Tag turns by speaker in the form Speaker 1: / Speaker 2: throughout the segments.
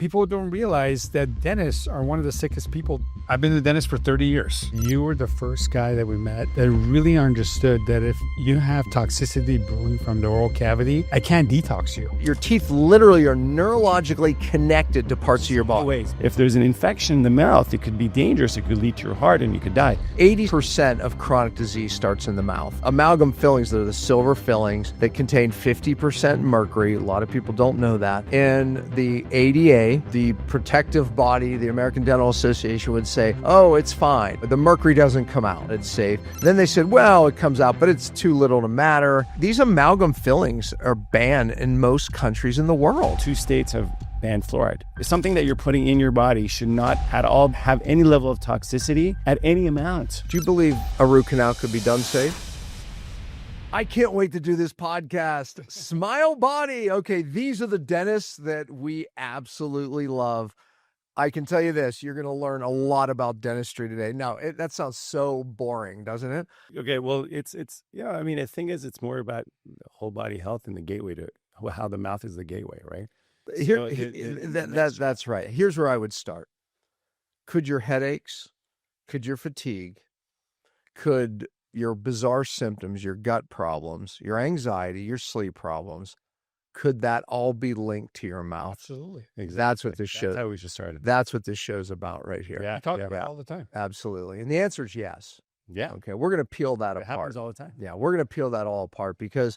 Speaker 1: People don't realize that dentists are one of the sickest people. I've been a dentist for 30 years. You were the first guy that we met that really understood that if you have toxicity brewing from the oral cavity, I can't detox you.
Speaker 2: Your teeth literally are neurologically connected to parts of your body.
Speaker 3: If there's an infection in the mouth, it could be dangerous. It could lead to your heart and you could die.
Speaker 2: 80% of chronic disease starts in the mouth. Amalgam fillings, they're the silver fillings that contain 50% mercury. A lot of people don't know that. And the ADA, the protective body, the American Dental Association would say, oh, it's fine. The mercury doesn't come out. It's safe. Then they said, well, it comes out, but it's too little to matter. These amalgam fillings are banned in most countries in the world.
Speaker 3: 2 states have banned fluoride. Something that you're putting in your body should not at all have any level of toxicity at any amount.
Speaker 2: Do you believe a root canal could be done safe? I can't wait to do this podcast. Smile Body. Okay, these are the dentists that we absolutely love. I can tell you this, you're going to learn a lot about dentistry today. Now, that sounds so boring, doesn't it?
Speaker 3: Okay, well, it's yeah, I mean, the thing is, it's more about whole body health and the gateway to how the mouth is the gateway, right?
Speaker 2: That's right. Here's where I would start. Could your headaches, could your fatigue, could your bizarre symptoms, your gut problems, your anxiety, your sleep problems, could that all be linked to your mouth?
Speaker 1: Absolutely.
Speaker 2: Exactly. That's what this show.
Speaker 3: That's how we just started.
Speaker 2: That's what this show's about right here.
Speaker 3: Yeah,
Speaker 1: I talk about it all the time.
Speaker 2: Absolutely. And the answer is yes.
Speaker 3: Yeah.
Speaker 2: Okay. We're going to peel that
Speaker 3: It
Speaker 2: apart.
Speaker 3: happens all the time.
Speaker 2: Yeah. We're going to peel that all apart because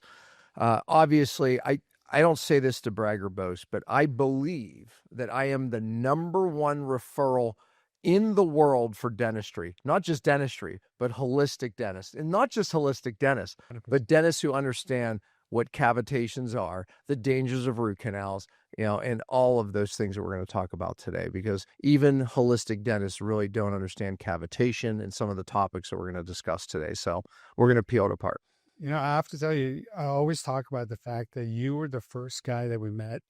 Speaker 2: obviously I don't say this to brag or boast, but I believe that I am the number one referral in the world for dentistry, not just dentistry, but holistic dentists, and not just holistic dentists,
Speaker 1: 100%.
Speaker 2: but dentists who understand what cavitations are, the dangers of root canals, and all of those things that we're going to talk about today, because even holistic dentists really don't understand cavitation and some of the topics that we're going to discuss today. So we're going to peel it apart.
Speaker 1: I have to tell you, I always talk about the fact that you were the first guy that we met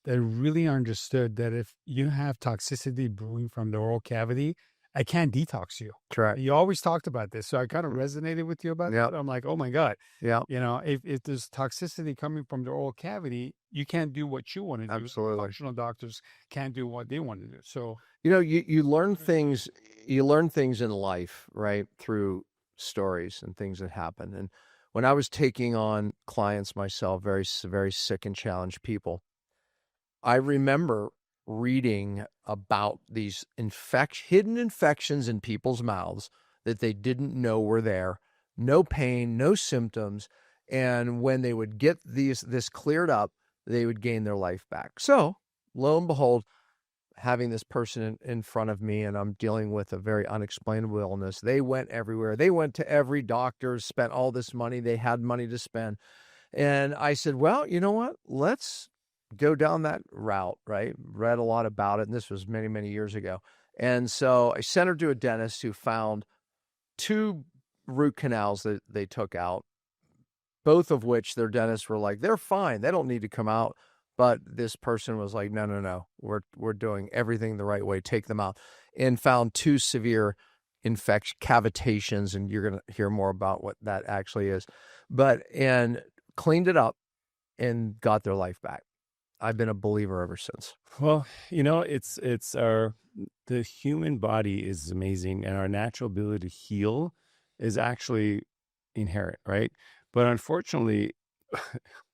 Speaker 1: that really understood that if you have toxicity brewing from the oral cavity, I can't detox you.
Speaker 2: Correct.
Speaker 1: You always talked about this. So I kind of resonated with you about that. I'm like, oh my God.
Speaker 2: Yeah.
Speaker 1: If there's toxicity coming from the oral cavity, you can't do what you want to do.
Speaker 2: Absolutely.
Speaker 1: Functional doctors can't do what they want to do. So,
Speaker 2: you learn things in life, right? Through stories and things that happen. And when I was taking on clients myself, very, very sick and challenged people, I remember reading about these hidden infections in people's mouths that they didn't know were there, no pain, no symptoms. And when they would get this cleared up, they would gain their life back. So lo and behold, having this person in front of me, and I'm dealing with a very unexplainable illness. They went everywhere. They went to every doctor, spent all this money. They had money to spend. And I said, well, you know what? Let's go down that route, right? Read a lot about it. And this was many, many years ago. And so I sent her to a dentist who found 2 root canals that they took out, both of which their dentists were like, they're fine. They don't need to come out. But this person was like, no. We're doing everything the right way. Take them out. And found 2 severe cavitations. And you're going to hear more about what that actually is. And cleaned it up and got their life back. I've been a believer ever since.
Speaker 3: Well, the human body is amazing, and our natural ability to heal is actually inherent, right? But unfortunately,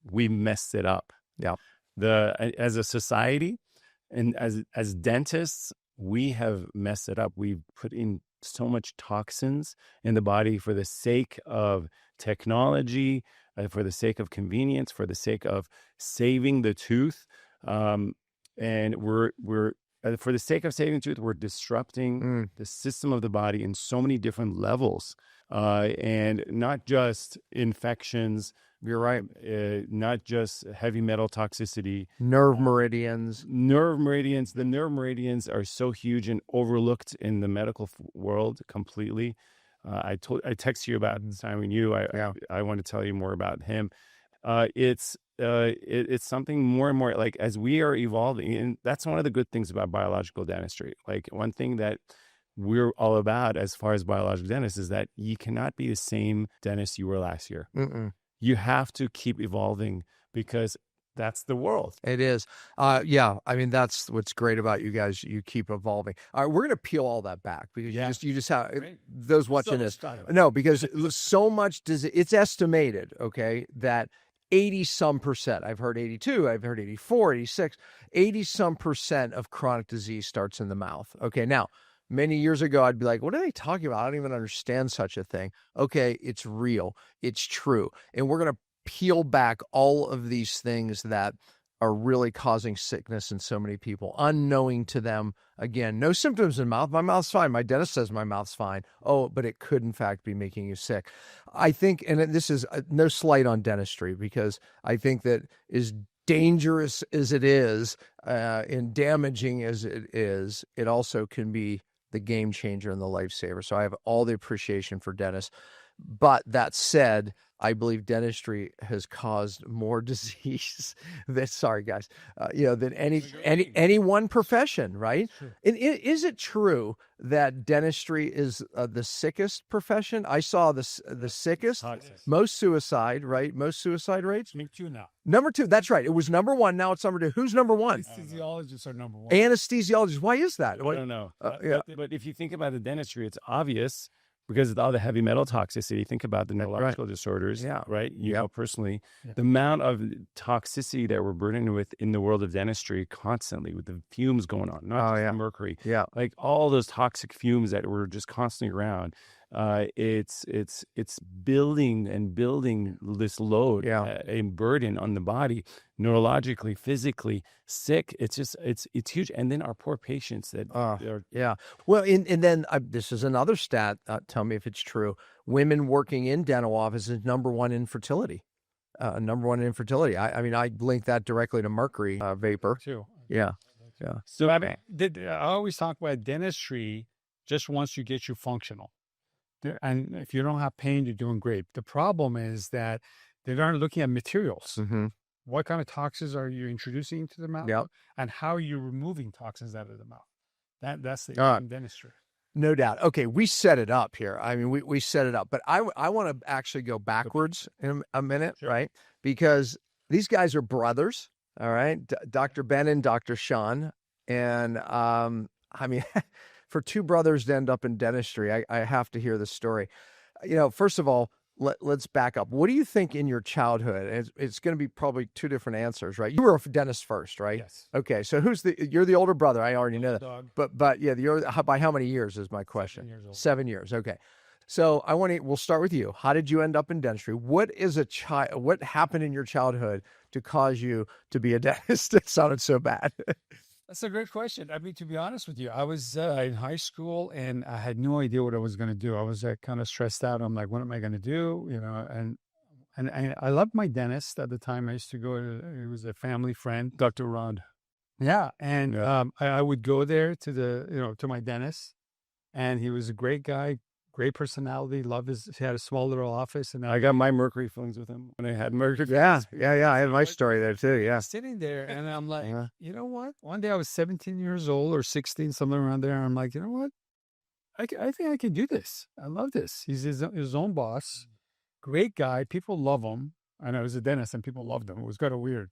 Speaker 3: we messed it up.
Speaker 2: Yeah.
Speaker 3: As a society and as dentists, we have messed it up. We've put in so much toxins in the body for the sake of technology, for the sake of convenience, for the sake of saving the tooth, and we're for the sake of saving the tooth, we're disrupting the system of the body in so many different levels, and not just infections.
Speaker 2: You're right.
Speaker 3: Not just heavy metal toxicity.
Speaker 2: Nerve meridians.
Speaker 3: The nerve meridians are so huge and overlooked in the medical world completely. I text you about the time we knew. I want to tell you more about him. It's something more and more like as we are evolving, and that's one of the good things about biological dentistry. Like one thing that we're all about as far as biological dentists is that you cannot be the same dentist you were last year.
Speaker 2: Mm-mm.
Speaker 3: You have to keep evolving because that's the world.
Speaker 2: It is. Yeah. I mean, that's what's great about you guys. You keep evolving. All right. We're going to peel all that back because you just have those watching this. No, because so much it's estimated, okay, that 80 some percent, I've heard 82, I've heard 84, 86, 80 some percent of chronic disease starts in the mouth. Okay. Now, many years ago, I'd be like, what are they talking about? I don't even understand such a thing. Okay. It's real. It's true. And we're going to peel back all of these things that are really causing sickness in so many people, unknowing to them. Again, no symptoms in mouth. My mouth's fine. My dentist says my mouth's fine. Oh, but it could in fact be making you sick. I think, and this is no slight on dentistry, because I think that as dangerous as it is and damaging as it is, it also can be the game changer and the lifesaver. So I have all the appreciation for dentists. But that said, I believe dentistry has caused more disease than, sorry guys, than any one profession, right?
Speaker 1: Sure.
Speaker 2: And is it true that dentistry is the sickest profession? I saw the sickest, most suicide, right? Most suicide rates.
Speaker 1: Number 2 now.
Speaker 2: Number 2, that's right. It was number 1. Now it's number 2. Who's number 1?
Speaker 1: Anesthesiologists are number 1.
Speaker 2: Anesthesiologists. Why is that?
Speaker 3: I don't know.
Speaker 2: Yeah.
Speaker 3: But if you think about the dentistry, it's obvious. Because of all the heavy metal toxicity, think about the neurological disorders, right? You know, personally, the amount of toxicity that we're burdened with in the world of dentistry constantly, with the fumes going on, not just mercury, like all those toxic fumes that were just constantly around. It's building and building this load, a burden on the body, neurologically, physically, sick. It's huge. And then our poor patients that
Speaker 2: Well, and then this is another stat. Tell me if it's true. Women working in dental offices, number 1 infertility. Number 1 infertility. I mean, I link that directly to mercury vapor
Speaker 1: too.
Speaker 2: Yeah.
Speaker 1: So I always talk about dentistry just wants to get you functional. And if you don't have pain, you're doing great. The problem is that they aren't looking at materials.
Speaker 2: Mm-hmm.
Speaker 1: What kind of toxins are you introducing into the mouth? And how are you removing toxins out of the mouth? That's the dentistry.
Speaker 2: No doubt. Okay, we set it up here. I mean, we set it up. But I want to actually go backwards in a minute, right? Because these guys are brothers, all right? Dr. Ben and Dr. Shawn. And I mean... For 2 brothers to end up in dentistry, I have to hear the story. First of all, let's back up. What do you think in your childhood? It's going to be probably 2 different answers, right? You were a dentist first, right?
Speaker 1: Yes.
Speaker 2: Okay, so you're the older brother. I already know that.
Speaker 1: Dog.
Speaker 2: But yeah, by how many years is my question?
Speaker 1: 7 years old.
Speaker 2: 7 years. Okay. So we'll start with you. How did you end up in dentistry? What happened in your childhood to cause you to be a dentist? It sounded so bad.
Speaker 1: That's a great question. I mean, to be honest with you, I was in high school and I had no idea what I was going to do. I was kind of stressed out. I'm like, what am I going to do? And I loved my dentist at the time. I used to go to, it was a family friend, Dr. Rod. Yeah. And I would go there to my dentist, and he was a great guy, great personality. He had a small little office, and
Speaker 3: I got my mercury fillings with him when I had mercury.
Speaker 2: Yeah. I had my story there too. Yeah.
Speaker 1: Sitting there, and I'm like, you know what? One day I was 17 years old or 16, somewhere around there. I'm like, you know what? I think I can do this. I love this. He's his own boss. Great guy. People love him. I know he was a dentist, and people loved him. It was kind of weird.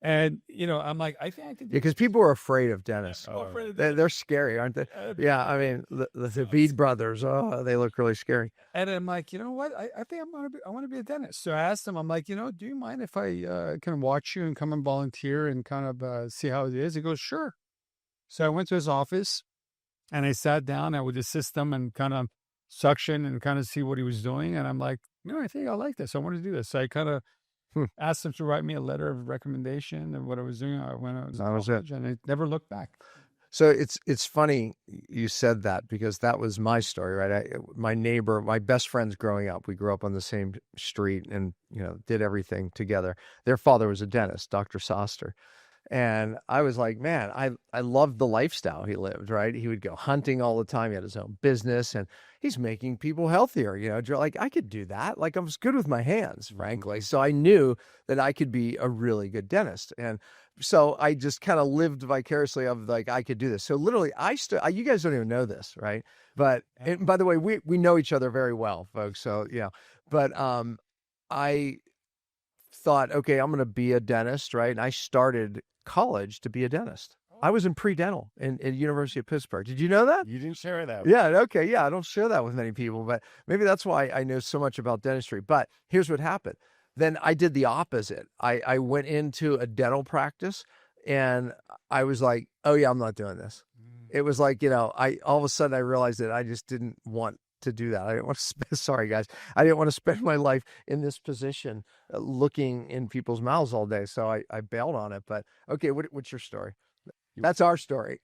Speaker 1: And, I'm like, I think I can do
Speaker 2: because people are afraid of dentists.
Speaker 1: They're
Speaker 2: scary, aren't they? Yeah, I mean, the Bead brothers, they look really scary.
Speaker 1: And I'm like, you know what? I think I want to be a dentist. So I asked him, I'm like, do you mind if I can watch you and come and volunteer and kind of see how it is? He goes, sure. So I went to his office, and I sat down. I would assist him and kind of suction and kind of see what he was doing. And I'm like, I think I like this. I want to do this. So I kind of asked him to write me a letter of recommendation of what I was doing when I was in college, and I never looked back.
Speaker 2: So it's funny you said that, because that was my story, right? My neighbor, my best friends growing up, we grew up on the same street and, did everything together. Their father was a dentist, Dr. Soster. And I was like, man, I loved the lifestyle he lived, right? He would go hunting all the time. He had his own business, and he's making people healthier. Like, I could do that. Like, I was good with my hands, frankly. So I knew that I could be a really good dentist. And so I just kind of lived vicariously of like, I could do this. So literally you guys don't even know this, right? But, and by the way, we know each other very well, folks. So, but, thought, okay, I'm going to be a dentist, right? And I started college to be a dentist. I was in pre-dental at University of Pittsburgh. Did you know that?
Speaker 3: You didn't share that.
Speaker 2: Yeah. Okay. Yeah. I don't share that with many people, but maybe that's why I know so much about dentistry. But here's what happened. Then I did the opposite. I went into a dental practice and I was like, oh yeah, I'm not doing this. It was like, all of a sudden I realized that I just didn't want to do that. I didn't want to spend, sorry guys, I didn't want to spend my life in this position looking in people's mouths all day. So I bailed on it. But okay, what's your story? That's our story.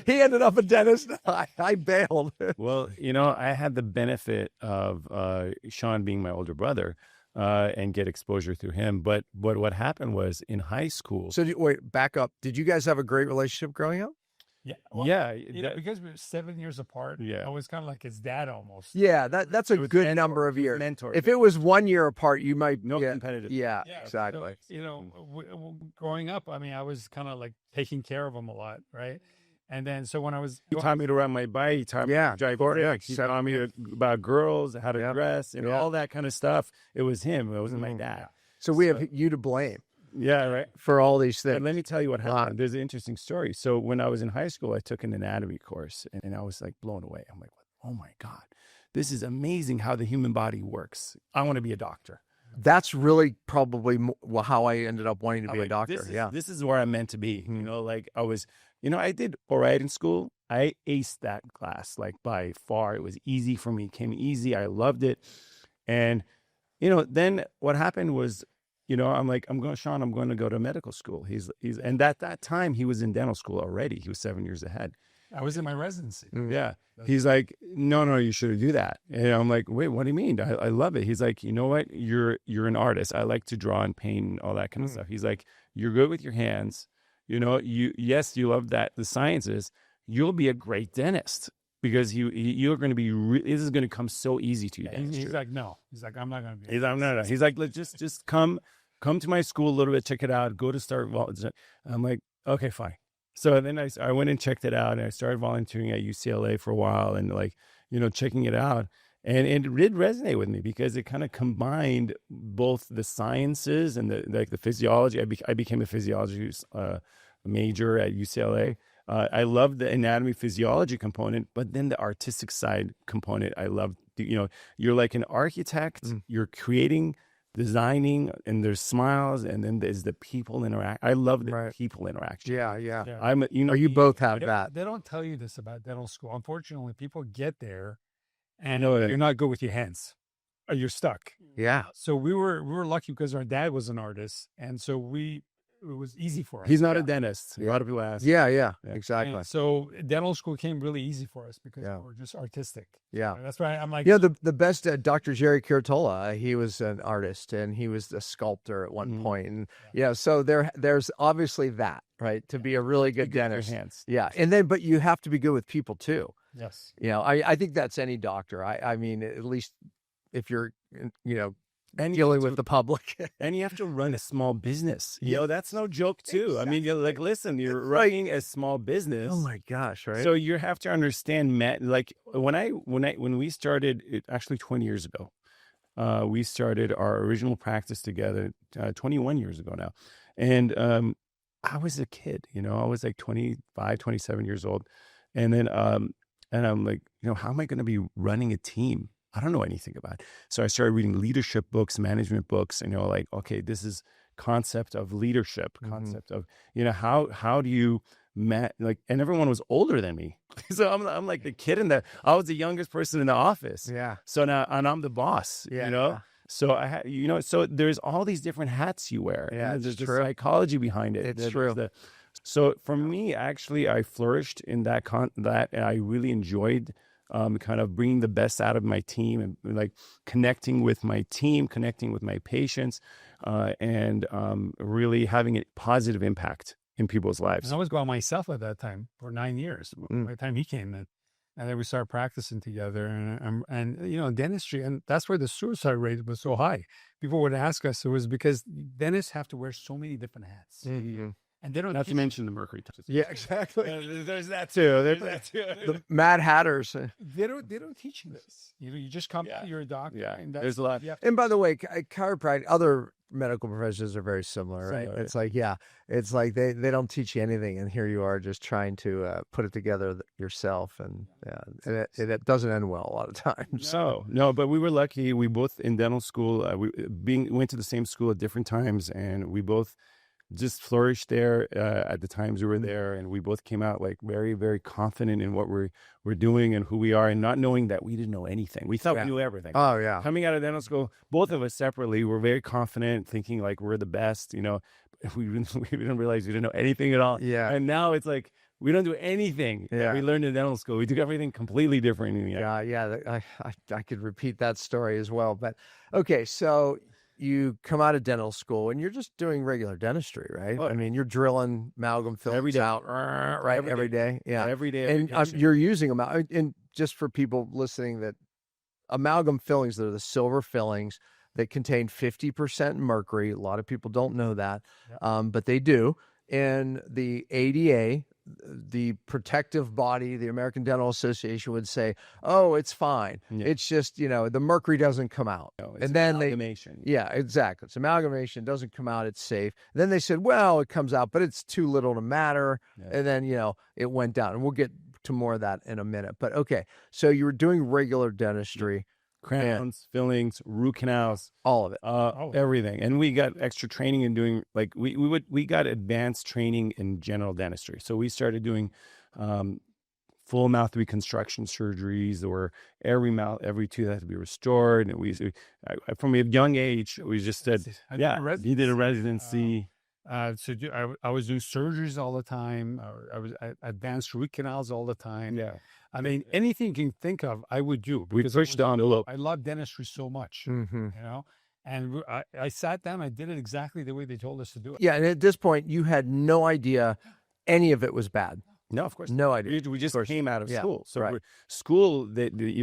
Speaker 2: He ended up a dentist. I bailed.
Speaker 3: Well, I had the benefit of Shawn being my older brother and get exposure through him. But what happened was in high school.
Speaker 2: So wait, back up. Did you guys have a great relationship growing up?
Speaker 1: Yeah. Well, because we were 7 years apart.
Speaker 3: Yeah.
Speaker 1: I was kind of like his dad almost.
Speaker 2: Yeah, that's a good number of years.
Speaker 3: Mentor.
Speaker 2: If it was 1 year apart, you might
Speaker 3: competitive.
Speaker 2: Yeah, exactly.
Speaker 1: So, growing up, I mean, I was kind of like taking care of him a lot, right? And then, so when I was,
Speaker 3: he taught me to ride my bike. He taught me to drive. He taught me about girls, how to dress, all that kind of stuff. It was him. It wasn't my dad.
Speaker 2: So we have you to blame.
Speaker 3: Yeah, right.
Speaker 2: For all these things.
Speaker 3: But let me tell you what happened. There's an interesting story. So when I was in high school, I took an anatomy course and I was like blown away. I'm like, oh my God, this is amazing how the human body works. I want to be a doctor.
Speaker 2: That's really probably how I ended up wanting to be a doctor.
Speaker 3: This is where I'm meant to be. Like I was, I did Fluoride in school. I aced that class, like by far. It was easy for me. It came easy. I loved it. And, then what happened was, I'm like, Shawn, I'm going to go to medical school. And at that time he was in dental school already. He was 7 years ahead.
Speaker 1: I was in my residency.
Speaker 3: Yeah. He's like, no, you shouldn't do that. And I'm like, wait, what do you mean? I love it. He's like, you know what? You're an artist. I like to draw and paint and all that kind of stuff. He's like, you're good with your hands. You love that, the sciences. You'll be a great dentist. Because you're going to be, this is going to come so easy to you.
Speaker 1: He's like, no. He's like, I'm not going to be.
Speaker 3: He's like, no. He's like, just come to my school a little bit, check it out, go to start. I'm like, okay, fine. So then I went and checked it out and I started volunteering at UCLA for a while and checking it out. And it did resonate with me because it kind of combined both the sciences and the physiology. I became a physiology major at UCLA. I love the anatomy physiology component, but then the artistic side component, I love, you're like an architect, you're creating, designing, and there's smiles, and then there's the people interact. I love the people interaction.
Speaker 2: Yeah. You both have that.
Speaker 1: They don't tell you this about dental school. Unfortunately, people get there and you're not good with your hands. Or you're stuck.
Speaker 2: Yeah.
Speaker 1: So we were lucky because our dad was an artist. And so it was easy for us.
Speaker 3: He's not a dentist. A lot of people ask.
Speaker 2: Yeah, exactly.
Speaker 1: And so dental school came really easy for us because we're just artistic.
Speaker 2: Yeah.
Speaker 1: That's why I'm like...
Speaker 2: the best, Dr. Jerry Curatola, he was an artist and he was a sculptor at one point. And so there's obviously that, right? To be a really good dentist.
Speaker 3: Hands.
Speaker 2: Yeah. And then, but you have to be good with people too.
Speaker 1: Yes.
Speaker 2: I think that's any doctor. I mean, at least if you're, and dealing with the public.
Speaker 3: And you have to run a small business. That's no joke too. Exactly. I mean, you're listen, you're running a small business.
Speaker 2: Oh my gosh, right?
Speaker 3: So you have to understand, Matt, like when we started, actually 20 years ago, we started our original practice together 21 years ago now. And I was a kid, I was like 25, 27 years old. And then, and I'm like, how am I going to be running a team? I don't know anything about it. So I started reading leadership books, management books, and like, okay, this is concept of leadership, concept of, how do you, and everyone was older than me. So I'm like the kid I was the youngest person in the office.
Speaker 2: Yeah.
Speaker 3: So now, and I'm the boss, So I had, so there's all these different hats you wear.
Speaker 2: Yeah,
Speaker 3: there's the psychology behind it.
Speaker 2: It's true.
Speaker 3: So for me, actually, I flourished in that, and I really enjoyed kind of bringing the best out of my team and like connecting with my team, connecting with my patients, and really having a positive impact in people's lives.
Speaker 1: And I was by myself at that time for 9 years. By the time he came in, and then we started practicing together, and dentistry, and that's why the suicide rate was so high. People would ask us, it was because dentists have to wear so many different hats.
Speaker 3: Mm-hmm.
Speaker 1: And they don't
Speaker 3: not to mention the Mercury touches.
Speaker 2: Yeah, exactly.
Speaker 3: There's that too.
Speaker 2: The Mad Hatters.
Speaker 1: They don't teach you this. You just come. You're a doctor.
Speaker 3: Yeah.
Speaker 1: And
Speaker 3: there's a lot.
Speaker 2: And by the way, chiropractic, other medical professions are very similar, right?
Speaker 3: Similar.
Speaker 2: It's like, yeah, it's like they don't teach you anything, and here you are just trying to put it together yourself, and it doesn't end well a lot of times.
Speaker 3: No, but we were lucky. We both in dental school, went to the same school at different times, and we both just flourished there at the times we were there, and we both came out like very, very confident in what we're doing and who we are, and not knowing that we didn't know anything. We thought we knew everything.
Speaker 2: Oh yeah.
Speaker 3: Coming out of dental school, both of us separately were very confident, thinking like we're the best. We didn't realize we didn't know anything at all.
Speaker 2: Yeah.
Speaker 3: And now it's like we don't do anything that we learned in dental school. We do everything completely different.
Speaker 2: Yeah. I could repeat that story as well. But okay, so you come out of dental school and you're just doing regular dentistry, right?
Speaker 3: Oh,
Speaker 2: I mean, you're drilling amalgam films
Speaker 3: every day.
Speaker 2: out, right? Every day. Yeah.
Speaker 3: Every day.
Speaker 2: And you're using them. And just for people listening, that amalgam fillings, they're the silver fillings that contain 50% mercury. A lot of people don't know that, but they do. And the ADA, the protective body, the American Dental Association, would say, "Oh, it's fine.
Speaker 3: Yeah.
Speaker 2: It's just, the mercury doesn't come out."
Speaker 3: No, it's
Speaker 2: and then
Speaker 3: amalgamation.
Speaker 2: yeah, exactly. It's amalgamation. It doesn't come out. It's safe. And then they said, "Well, it comes out, but it's too little to matter."
Speaker 3: Yeah.
Speaker 2: And then, it went down. And we'll get to more of that in a minute. But okay, so you were doing regular dentistry.
Speaker 3: Crowns, fillings, root canals,
Speaker 2: all of it,
Speaker 3: everything. And we got extra training in doing, like, we got advanced training in general dentistry. So we started doing full mouth reconstruction surgeries, or every tooth had to be restored. And from a young age, we just said, he did a residency.
Speaker 1: I was doing surgeries all the time. I was advanced root canals all the time.
Speaker 3: Yeah.
Speaker 1: I mean, anything you can think of, I would do.
Speaker 3: We pushed the envelope.
Speaker 1: I love dentistry so much, and I sat down. I did it exactly the way they told us to do it.
Speaker 2: Yeah, and at this point, you had no idea any of it was bad.
Speaker 3: No, of course.
Speaker 2: No idea.
Speaker 3: We just came out of school. So
Speaker 2: right.
Speaker 3: School,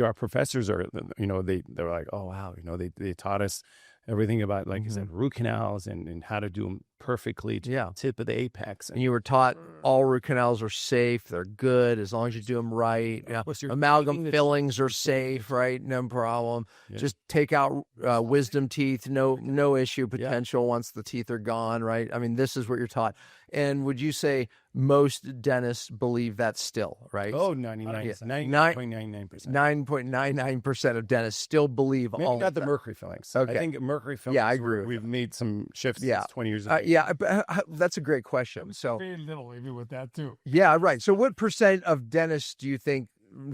Speaker 3: our professors are, they're like, oh, wow. They taught us everything about, like you said, root canals and how to do them perfectly to the tip of the apex.
Speaker 2: And you were taught all root canals are safe. They're good as long as you do them right. Yeah. Amalgam fillings are safe, right? No problem. Yeah. Just take out wisdom teeth. No issue potential once the teeth are gone, right? I mean, this is what you're taught. And would you say most dentists believe that still, right?
Speaker 3: Oh, 99.99%.
Speaker 2: 9.99% of dentists still believe
Speaker 3: Maybe
Speaker 2: all
Speaker 3: not
Speaker 2: of
Speaker 3: the
Speaker 2: that.
Speaker 3: mercury fillings.
Speaker 2: Okay.
Speaker 3: I think mercury fillings.
Speaker 2: Yeah, I agree.
Speaker 3: We've made some shifts since 20 years ago.
Speaker 2: But that's a great question. So
Speaker 1: very little even with that too.
Speaker 2: Yeah, right. So what percent of dentists do you think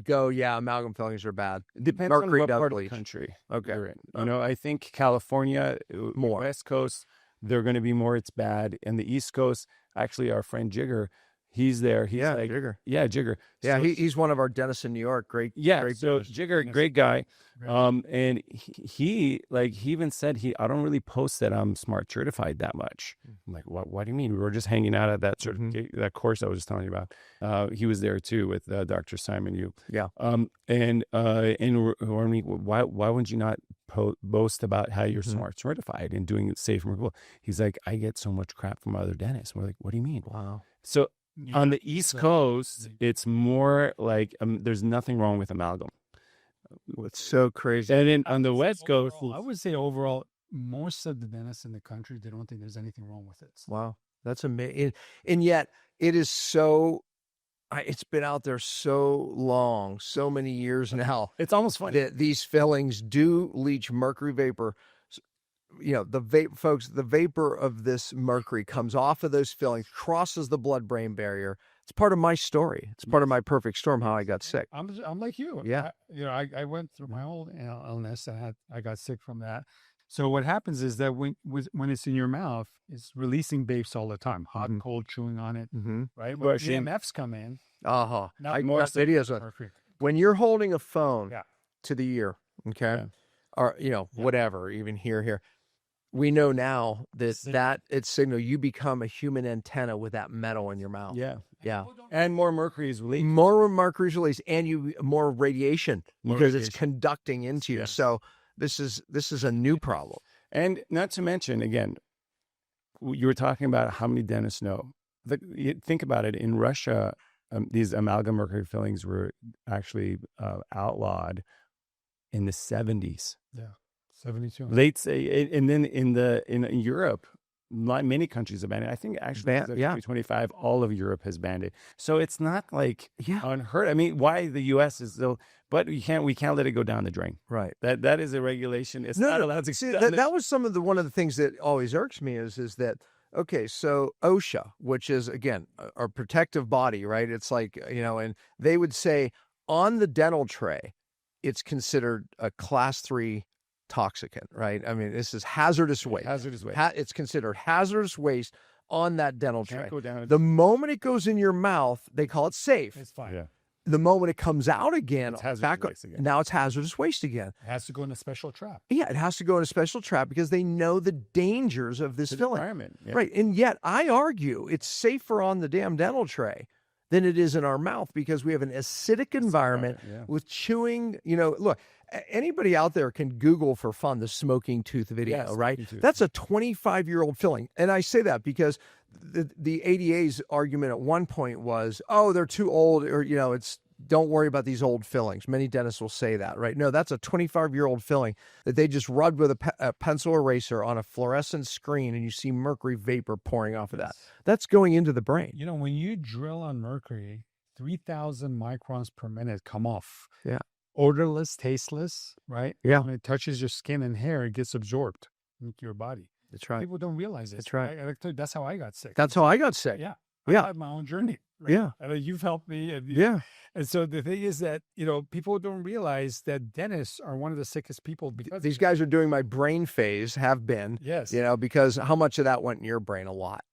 Speaker 2: go, amalgam fillings are bad?
Speaker 3: Depends
Speaker 2: mercury
Speaker 3: on what part of
Speaker 2: bleach.
Speaker 3: the country
Speaker 2: Okay.
Speaker 3: you're in. I think California,
Speaker 2: more.
Speaker 3: West Coast, they're going to be more, it's bad. And the East Coast, actually, our friend Jigger, he's there. He's like,
Speaker 2: Jigger.
Speaker 3: Yeah, Jigger.
Speaker 2: Yeah, he's one of our dentists in New York. Great.
Speaker 3: So Jigger, great guy. And he even said, I don't really post that I'm smart certified that much. I'm like, what do you mean? We were just hanging out at that that course I was just telling you about. He was there too with Dr. Simon Yu.
Speaker 2: Yeah.
Speaker 3: And we're why wouldn't you not boast about how you're smart certified and doing it safe and removable? He's like, I get so much crap from other dentists. We're like, what do you mean?
Speaker 2: Wow.
Speaker 3: So on the East Coast, it's more like there's nothing wrong with amalgam.
Speaker 2: It's so crazy.
Speaker 3: And then on the West Coast,
Speaker 1: I would say overall, most of the dentists in the country, they don't think there's anything wrong with it.
Speaker 2: Wow. That's amazing. And yet it is so, it's been out there so long, so many years now.
Speaker 3: It's almost funny
Speaker 2: that these fillings do leach mercury vapor. The vapor of this mercury comes off of those fillings, crosses the blood-brain barrier. It's part of my story. It's part of my perfect storm, how I got sick.
Speaker 1: I'm like you.
Speaker 2: Yeah.
Speaker 1: I went through my whole illness. I got sick from that. So what happens is that when it's in your mouth, it's releasing vapes all the time, hot, cold, chewing on it, right? When EMFs come in.
Speaker 2: I got
Speaker 1: more
Speaker 2: videos of it. When you're holding a phone to the ear, okay, or whatever, even here. We know now that it's signal you become a human antenna with that metal in your mouth.
Speaker 3: Yeah. And more mercury is released.
Speaker 2: More mercury is released, and more radiation because it's conducting into you. So this is a new problem.
Speaker 3: And not to mention, again, you were talking about how many dentists know. Think about it. In Russia, these amalgam mercury fillings were actually outlawed in the 70s.
Speaker 1: Yeah. 72.
Speaker 3: Late say, and then in Europe, many countries have banned it. I think actually,
Speaker 2: Yeah.
Speaker 3: 2025, all of Europe has banned it. So it's not like
Speaker 2: Yeah.
Speaker 3: unheard. I mean, why the U.S. is still, but we can't let it go down the drain.
Speaker 2: Right.
Speaker 3: That is a regulation. It's not allowed to.
Speaker 2: See, that was one of the things that always irks me is that, okay, so OSHA, which is, again, our protective body, right? It's like, and they would say on the dental tray, it's considered a class 3 toxicant, right? I mean, this is hazardous waste.
Speaker 3: Hazardous waste.
Speaker 2: It's considered hazardous waste on that dental tray.
Speaker 3: Can't go down.
Speaker 2: The moment it goes in your mouth, they call it safe.
Speaker 1: It's fine.
Speaker 3: Yeah.
Speaker 2: The moment it comes out again,
Speaker 3: It's hazardous waste again.
Speaker 2: now it's hazardous waste again.
Speaker 1: It has to go in a special trap.
Speaker 2: Yeah, it has to go in a special trap because they know the dangers of this filling.
Speaker 3: Environment. Yeah.
Speaker 2: Right. And yet I argue it's safer on the damn dental tray than it is in our mouth because we have an acidic environment with chewing. Look, anybody out there can Google for fun the smoking tooth video, right?
Speaker 3: Tooth.
Speaker 2: That's a 25-year-old filling. And I say that because the ADA's argument at one point was, oh, they're too old, or, don't worry about these old fillings. Many dentists will say that, right? No, that's a 25-year-old filling that they just rubbed with a pencil eraser on a fluorescent screen, and you see mercury vapor pouring off of that. That's going into the brain.
Speaker 1: When you drill on mercury, 3,000 microns per minute come off.
Speaker 2: Yeah.
Speaker 1: Odorless, tasteless, right?
Speaker 2: Yeah.
Speaker 1: When it touches your skin and hair, it gets absorbed into your body.
Speaker 2: That's right.
Speaker 1: People don't realize it.
Speaker 2: That's right.
Speaker 1: That's how I got sick.
Speaker 2: That's how I got sick.
Speaker 1: Yeah.
Speaker 2: Yeah.
Speaker 1: I had my own journey. Right?
Speaker 2: Yeah.
Speaker 1: And you've helped me. And
Speaker 2: Yeah.
Speaker 1: And so the thing is that, people don't realize that dentists are one of the sickest people because
Speaker 2: These guys are doing my brain phase, have been.
Speaker 1: Yes.
Speaker 2: Because how much of that went in your brain? A lot.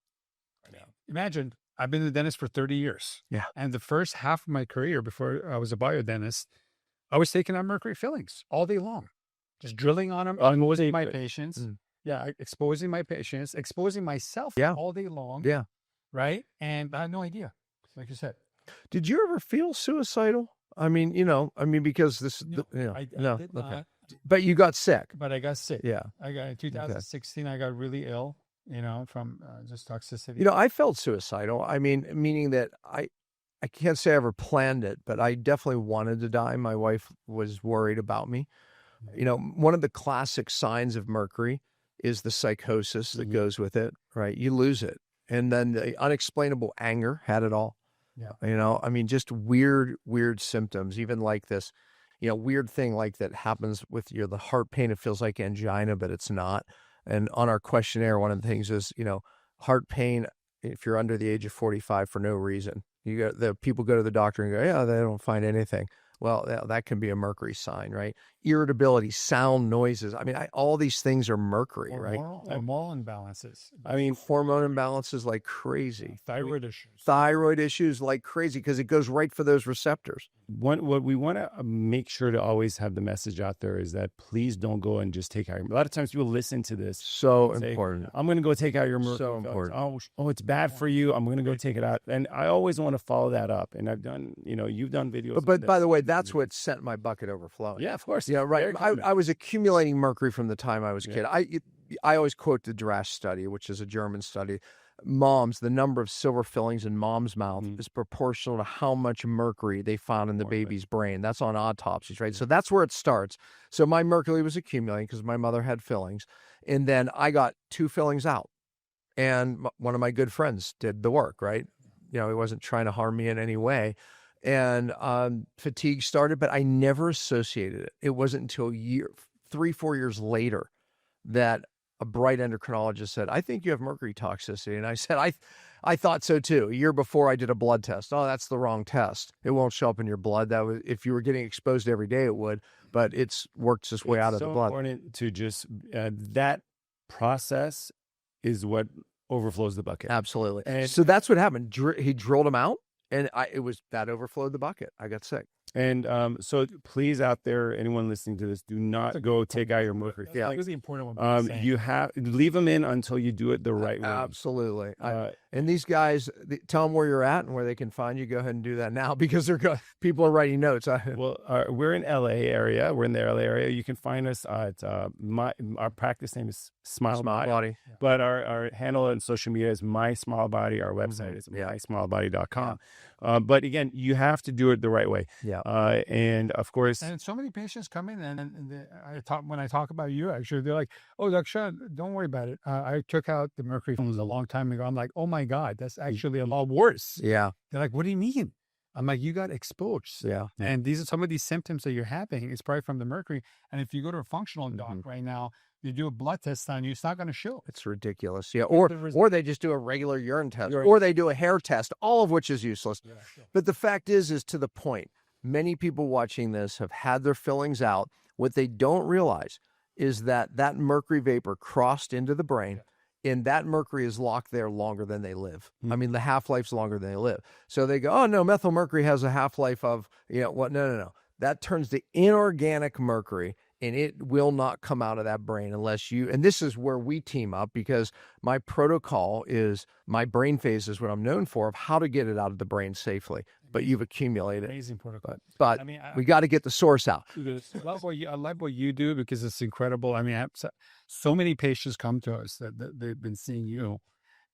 Speaker 1: Imagine, I've been a dentist for 30 years.
Speaker 2: Yeah.
Speaker 1: And the first half of my career before I was a biodentist, I was taking on mercury fillings all day long. Just drilling on them, exposing my patients. Yeah, exposing my patients, exposing myself all day long.
Speaker 2: Yeah.
Speaker 1: Right? And I had no idea, like you said.
Speaker 2: Did you ever feel suicidal? I mean, because this,
Speaker 1: I did not.
Speaker 2: But you got sick.
Speaker 1: But I got sick.
Speaker 2: Yeah.
Speaker 1: I got in 2016. I got really ill. From just toxicity.
Speaker 2: I felt suicidal. I mean, meaning that I can't say I ever planned it, but I definitely wanted to die. My wife was worried about me. One of the classic signs of mercury is the psychosis that goes with it, right? You lose it. And then the unexplainable anger had it all.
Speaker 1: Yeah.
Speaker 2: Just weird symptoms, even like this, weird thing like that happens with the heart pain. It feels like angina, but it's not. And on our questionnaire, one of the things is, heart pain, if you're under the age of 45 for no reason, the people go to the doctor and go, yeah, they don't find anything. Well, that can be a mercury sign, right? Irritability, sound, noises. All these things are mercury, right?
Speaker 1: Hormonal imbalances.
Speaker 2: Hormone imbalances like crazy.
Speaker 1: Thyroid issues.
Speaker 2: Like crazy because it goes right for those receptors.
Speaker 3: What we want to make sure to always have the message out there is that please don't go and just take out. A lot of times people listen to this.
Speaker 2: So important.
Speaker 3: I'm going to go take out your mercury.
Speaker 2: So important.
Speaker 3: Oh, it's bad for you. I'm going to go take it out. And I always want to follow that up. And I've done, you've done videos.
Speaker 2: But by the way, that's what sent my bucket overflowing.
Speaker 3: Yeah, of course.
Speaker 2: Yeah, right. I was accumulating mercury from the time I was a kid. I always quote the Drash study, which is a German study. The number of silver fillings in mom's mouth is proportional to how much mercury they found in the baby's brain. That's on autopsies, right? So that's where it starts. So my mercury was accumulating because my mother had fillings. And then I got 2 fillings out. And one of my good friends did the work, right? He wasn't trying to harm me in any way. And fatigue started, but I never associated it. It wasn't until 3-4 years later that a bright endocrinologist said, I think you have mercury toxicity. And I said, I thought so too. A year before I did a blood test. Oh, that's the wrong test. It won't show up in your blood. That was, if you were getting exposed every day, it would, but it's worked its way out of the blood.
Speaker 3: It's so important to just, that process is what overflows the bucket.
Speaker 2: Absolutely.
Speaker 3: And
Speaker 2: so that's what happened. He drilled them out. And that overflowed the bucket. I got sick.
Speaker 3: And so please out there, anyone listening to this, do not go take out your mercury.
Speaker 1: That's the important one.
Speaker 3: You leave them in until you do it the right way.
Speaker 2: Absolutely. And these guys, tell them where you're at and where they can find you. Go ahead and do that now because people are writing notes.
Speaker 3: Well, we're in LA area. We're in the LA area. You can find us at our practice name is Smile Body. But our handle on social media is My Smile Body. Our website is mysmilebody.com. But again, you have to do it the right way.
Speaker 2: Yeah.
Speaker 3: And of course,
Speaker 1: and so many patients come in when I talk about you, actually, they're like, "Oh, Dr. Shawn, don't worry about it. I took out the mercury films a long time ago." I'm like, "Oh my God, that's actually a lot worse."
Speaker 2: Yeah.
Speaker 1: They're like, "What do you mean?" I'm like, "You got exposed."
Speaker 2: Yeah.
Speaker 1: And these are some of these symptoms that you're having. It's probably from the mercury. And if you go to a functional doc right now, you do a blood test on you, it's not going to show.
Speaker 2: It's ridiculous. Yeah. Or they just do a regular urine test, or they do a hair test, all of which is useless. Yeah, sure. But the fact is to the point, many people watching this have had their fillings out. What they don't realize is that mercury vapor crossed into the brain. And that mercury is locked there longer than they live. I mean, the half-life's longer than they live. So they go, "Oh, no, methyl mercury has a half-life of, what? No. That turns to inorganic mercury, and it will not come out of that brain unless you," and this is where we team up, because my protocol is, my brain phase is what I'm known for, of how to get it out of the brain safely. But you've accumulated.
Speaker 1: Amazing protocol.
Speaker 2: But I mean, we got to get the source out.
Speaker 1: I love what you do because it's incredible. I mean, so many patients come to us that they've been seeing you,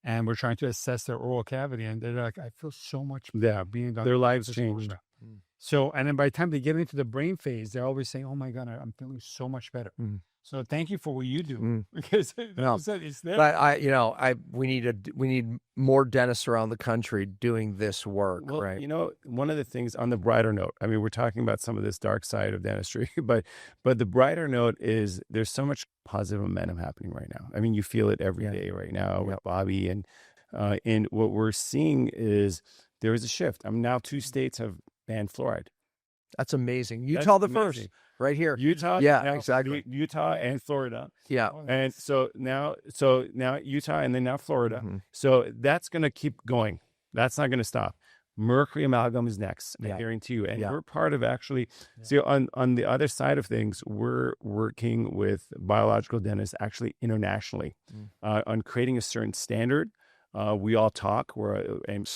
Speaker 1: and we're trying to assess their oral cavity, and they're like, "I feel so much better being done."
Speaker 3: Their lives changed.
Speaker 1: So, and then by the time they get into the brain phase, they're always saying, "Oh my God, I'm feeling so much better." So thank you for what you do, because it's there.
Speaker 2: But we need more dentists around the country doing this work,
Speaker 3: well,
Speaker 2: right?
Speaker 3: One of the things, on the brighter note, I mean, we're talking about some of this dark side of dentistry, but the brighter note is there's so much positive momentum happening right now. I mean, you feel it every day right now with Bobby, and what we're seeing is there is a shift. I mean, now 2 states have banned fluoride.
Speaker 2: That's amazing. Utah, the first. Right here.
Speaker 3: Utah,
Speaker 2: exactly.
Speaker 3: Utah and Florida.
Speaker 2: Yeah.
Speaker 3: And so now Utah, and then now Florida. So that's going to keep going. That's not going to stop. Mercury amalgam is next, adhering to you. And we're part of actually, so on the other side of things, we're working with biological dentists actually internationally on creating a certain standard. We all talk. And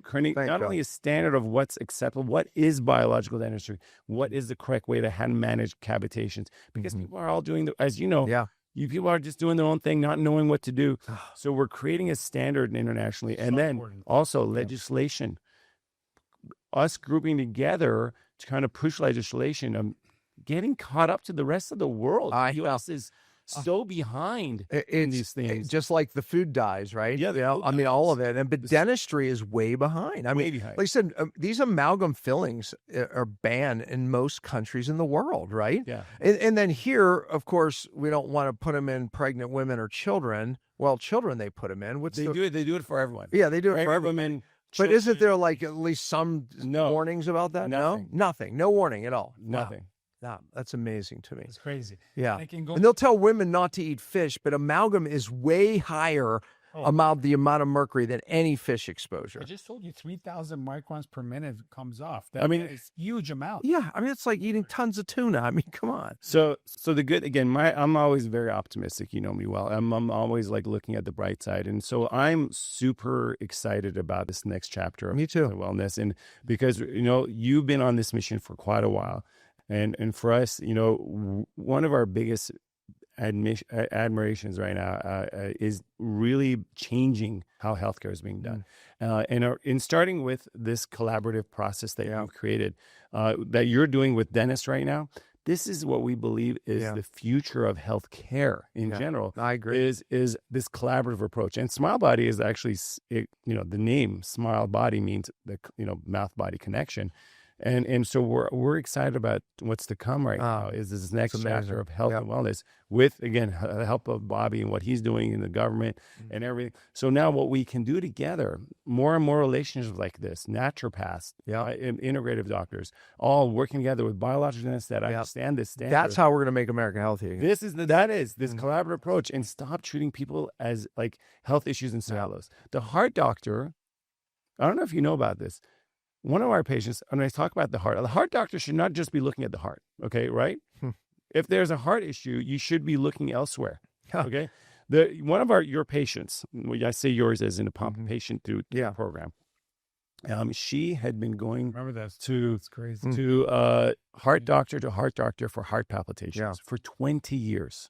Speaker 3: creating not only a standard of what's acceptable, what is biological dentistry, what is the correct way to hand manage cavitations, because people are all doing as you know, you people are just doing their own thing, not knowing what to do. So we're creating a standard internationally, and then also legislation. Us grouping together to kind of push legislation, getting caught up to the rest of the world. The U.S. is so behind in these things.
Speaker 2: Just like the food dyes, right?
Speaker 3: Yeah.
Speaker 2: I mean, all of it. But dentistry is way behind. I mean, like I said, these amalgam fillings are banned in most countries in the world, right?
Speaker 3: Yeah.
Speaker 2: And then here, of course, we don't want to put them in pregnant women or children. Well, children, they put them in.
Speaker 3: They do it for everyone.
Speaker 2: Yeah, they do it for everyone.
Speaker 3: Women,
Speaker 2: but isn't there like at least some warnings about that?
Speaker 3: Nothing.
Speaker 2: No? Nothing. No warning at all.
Speaker 3: Nothing.
Speaker 2: Wow. That's amazing to me.
Speaker 1: It's crazy.
Speaker 2: Yeah. And they'll tell women not to eat fish, but amalgam is way higher the amount of mercury than any fish exposure.
Speaker 1: I just told you 3,000 microns per minute comes off. It's huge amount.
Speaker 2: Yeah. I mean, it's like eating tons of tuna. I mean, come on.
Speaker 3: So the good, again, I'm always very optimistic. You know me well. I'm always like looking at the bright side. And so I'm super excited about this next chapter of wellness. And because, you've been on this mission for quite a while. And for us, one of our biggest admirations right now is really changing how healthcare is being done. And in starting with this collaborative process that you've created, that you're doing with dentists right now, this is what we believe is the future of healthcare in general.
Speaker 2: I agree.
Speaker 3: Is this collaborative approach. And Smile Body is actually, the name Smile Body means the mouth-body connection. And so we're excited about what's to come right now. Is this next chapter of health and wellness with, again, the help of Bobby and what he's doing in the government and everything. So now what we can do together, more and more relationships like this, naturopaths, integrative doctors, all working together with biological dentists that understand this standard.
Speaker 2: That's how we're going to make America healthy again.
Speaker 3: This collaborative approach, and stop treating people as like health issues in silos. The heart doctor, I don't know if you know about this. One of our patients, when I talk about the heart doctor should not just be looking at the heart, okay, right? If there's a heart issue, you should be looking elsewhere, okay? One of your patients, when I say yours as in a Pompa patient through the program, she had been going
Speaker 1: Remember that
Speaker 3: to
Speaker 1: it's crazy.
Speaker 3: to heart doctor for heart palpitations for 20 years.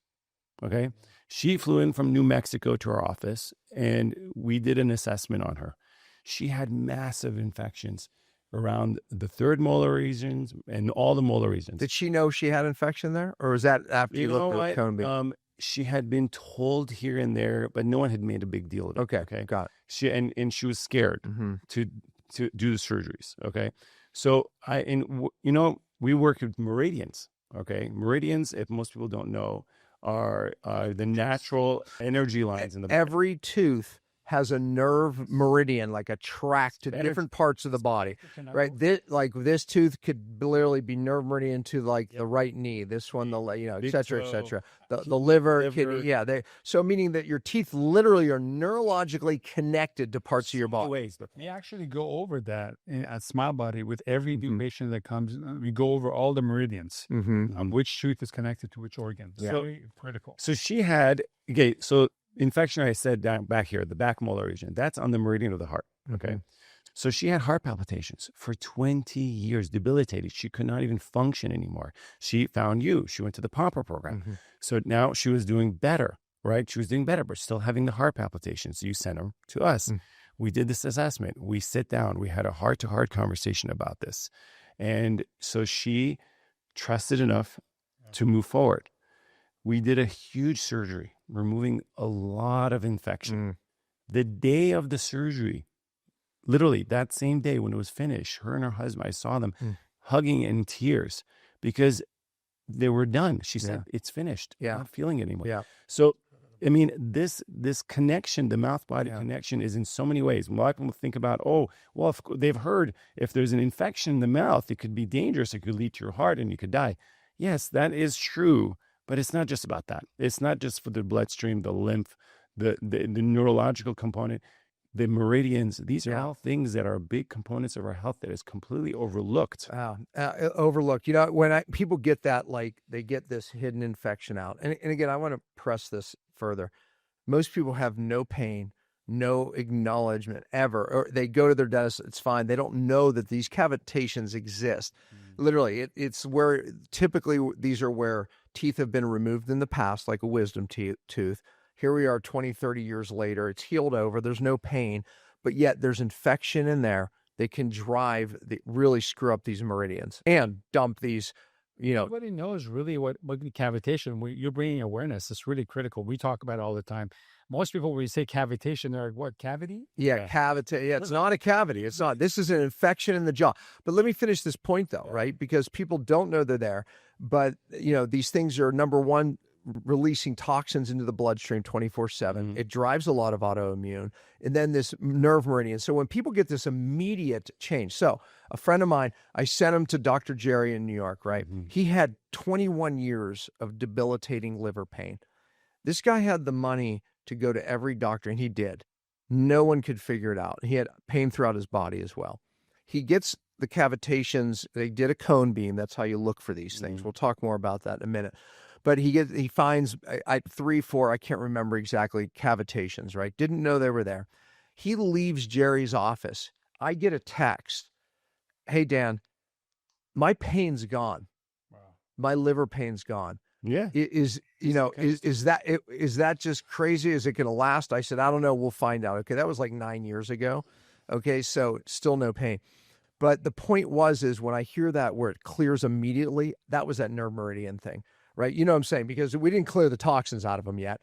Speaker 3: Okay. She flew in from New Mexico to our office and we did an assessment on her. She had massive infections around the third molar regions and all the molar regions.
Speaker 2: Did she know she had infection there? Or was that after you looked at the cone beam?
Speaker 3: She had been told here and there, but no one had made a big deal of it.
Speaker 2: Okay. Got it.
Speaker 3: She was scared to do the surgeries. Okay. So we work with meridians. Okay. Meridians, if most people don't know, are the natural energy lines in the body.
Speaker 2: Every tooth has a nerve meridian, like a track to different parts of the body, right? This tooth could literally be nerve meridian to like the right knee. This one, et cetera, et cetera. The liver, kidney, so meaning that your teeth literally are neurologically connected to parts of your body.
Speaker 1: We actually go over that at Smile Body with every new patient that comes. We go over all the meridians, which tooth is connected to which organ. Very critical.
Speaker 3: So she had infection, I said down back here, the back molar region, that's on the meridian of the heart. Okay. So she had heart palpitations for 20 years, debilitated. She could not even function anymore. She found you. She went to the Pompa program. So now she was doing better, right? She was doing better, but still having the heart palpitations. So you sent her to us. We did this assessment. We sit down. We had a heart-to-heart conversation about this. And so she trusted enough to move forward. We did a huge surgery, removing a lot of infection. The day of the surgery, literally that same day when it was finished, her and her husband, I saw them hugging in tears because they were done. She said, it's finished. I'm not feeling it anymore. So, I mean, this connection, the mouth-body connection is in so many ways. A lot of people think about, if they've heard if there's an infection in the mouth, it could be dangerous. It could lead to your heart and you could die. Yes, that is true. But it's not just about that. It's not just for the bloodstream, the lymph, the neurological component, the meridians. These are all things that are big components of our health that is completely overlooked.
Speaker 2: Overlooked. When people get that, like they get this hidden infection out. And again, I want to press this further. Most people have no pain, no acknowledgement ever, or they go to their dentist, it's fine. They don't know that these cavitations exist. Literally, it's where typically these are where teeth have been removed in the past, like a wisdom tooth. Here we are 20, 30 years later. It's healed over. There's no pain, but yet there's infection in there that can really screw up these meridians and dump these,
Speaker 1: Nobody knows really what cavitation, you're bringing awareness. It's really critical. We talk about it all the time. Most people, when you say cavitation, they're like, what, cavity?
Speaker 2: Cavity. Yeah, it's not a cavity. It's not. This is an infection in the jaw. But let me finish this point, though, right? Because people don't know they're there. But, these things are, number one, releasing toxins into the bloodstream 24/7. It drives a lot of autoimmune. And then this nerve meridian. So when people get this immediate change. So a friend of mine, I sent him to Dr. Jerry in New York, right? He had 21 years of debilitating liver pain. This guy had the money to go to every doctor, and he did. No one could figure it out. He had pain throughout his body as well. He gets the cavitations. They did a cone beam. That's how you look for these things. We'll talk more about that in a minute. But he finds 3, 4, I can't remember exactly, cavitations, right? Didn't know they were there. He leaves Jerry's office. I get a text. Hey, Dan, my pain's gone. Wow. My liver pain's gone.
Speaker 3: Yeah.
Speaker 2: Is that just crazy? Is it going to last? I said, I don't know. We'll find out. Okay. That was like 9 years ago. Okay. So still no pain. But the point is when I hear that where it clears immediately, that was that nerve meridian thing, right? You know what I'm saying? Because we didn't clear the toxins out of him yet,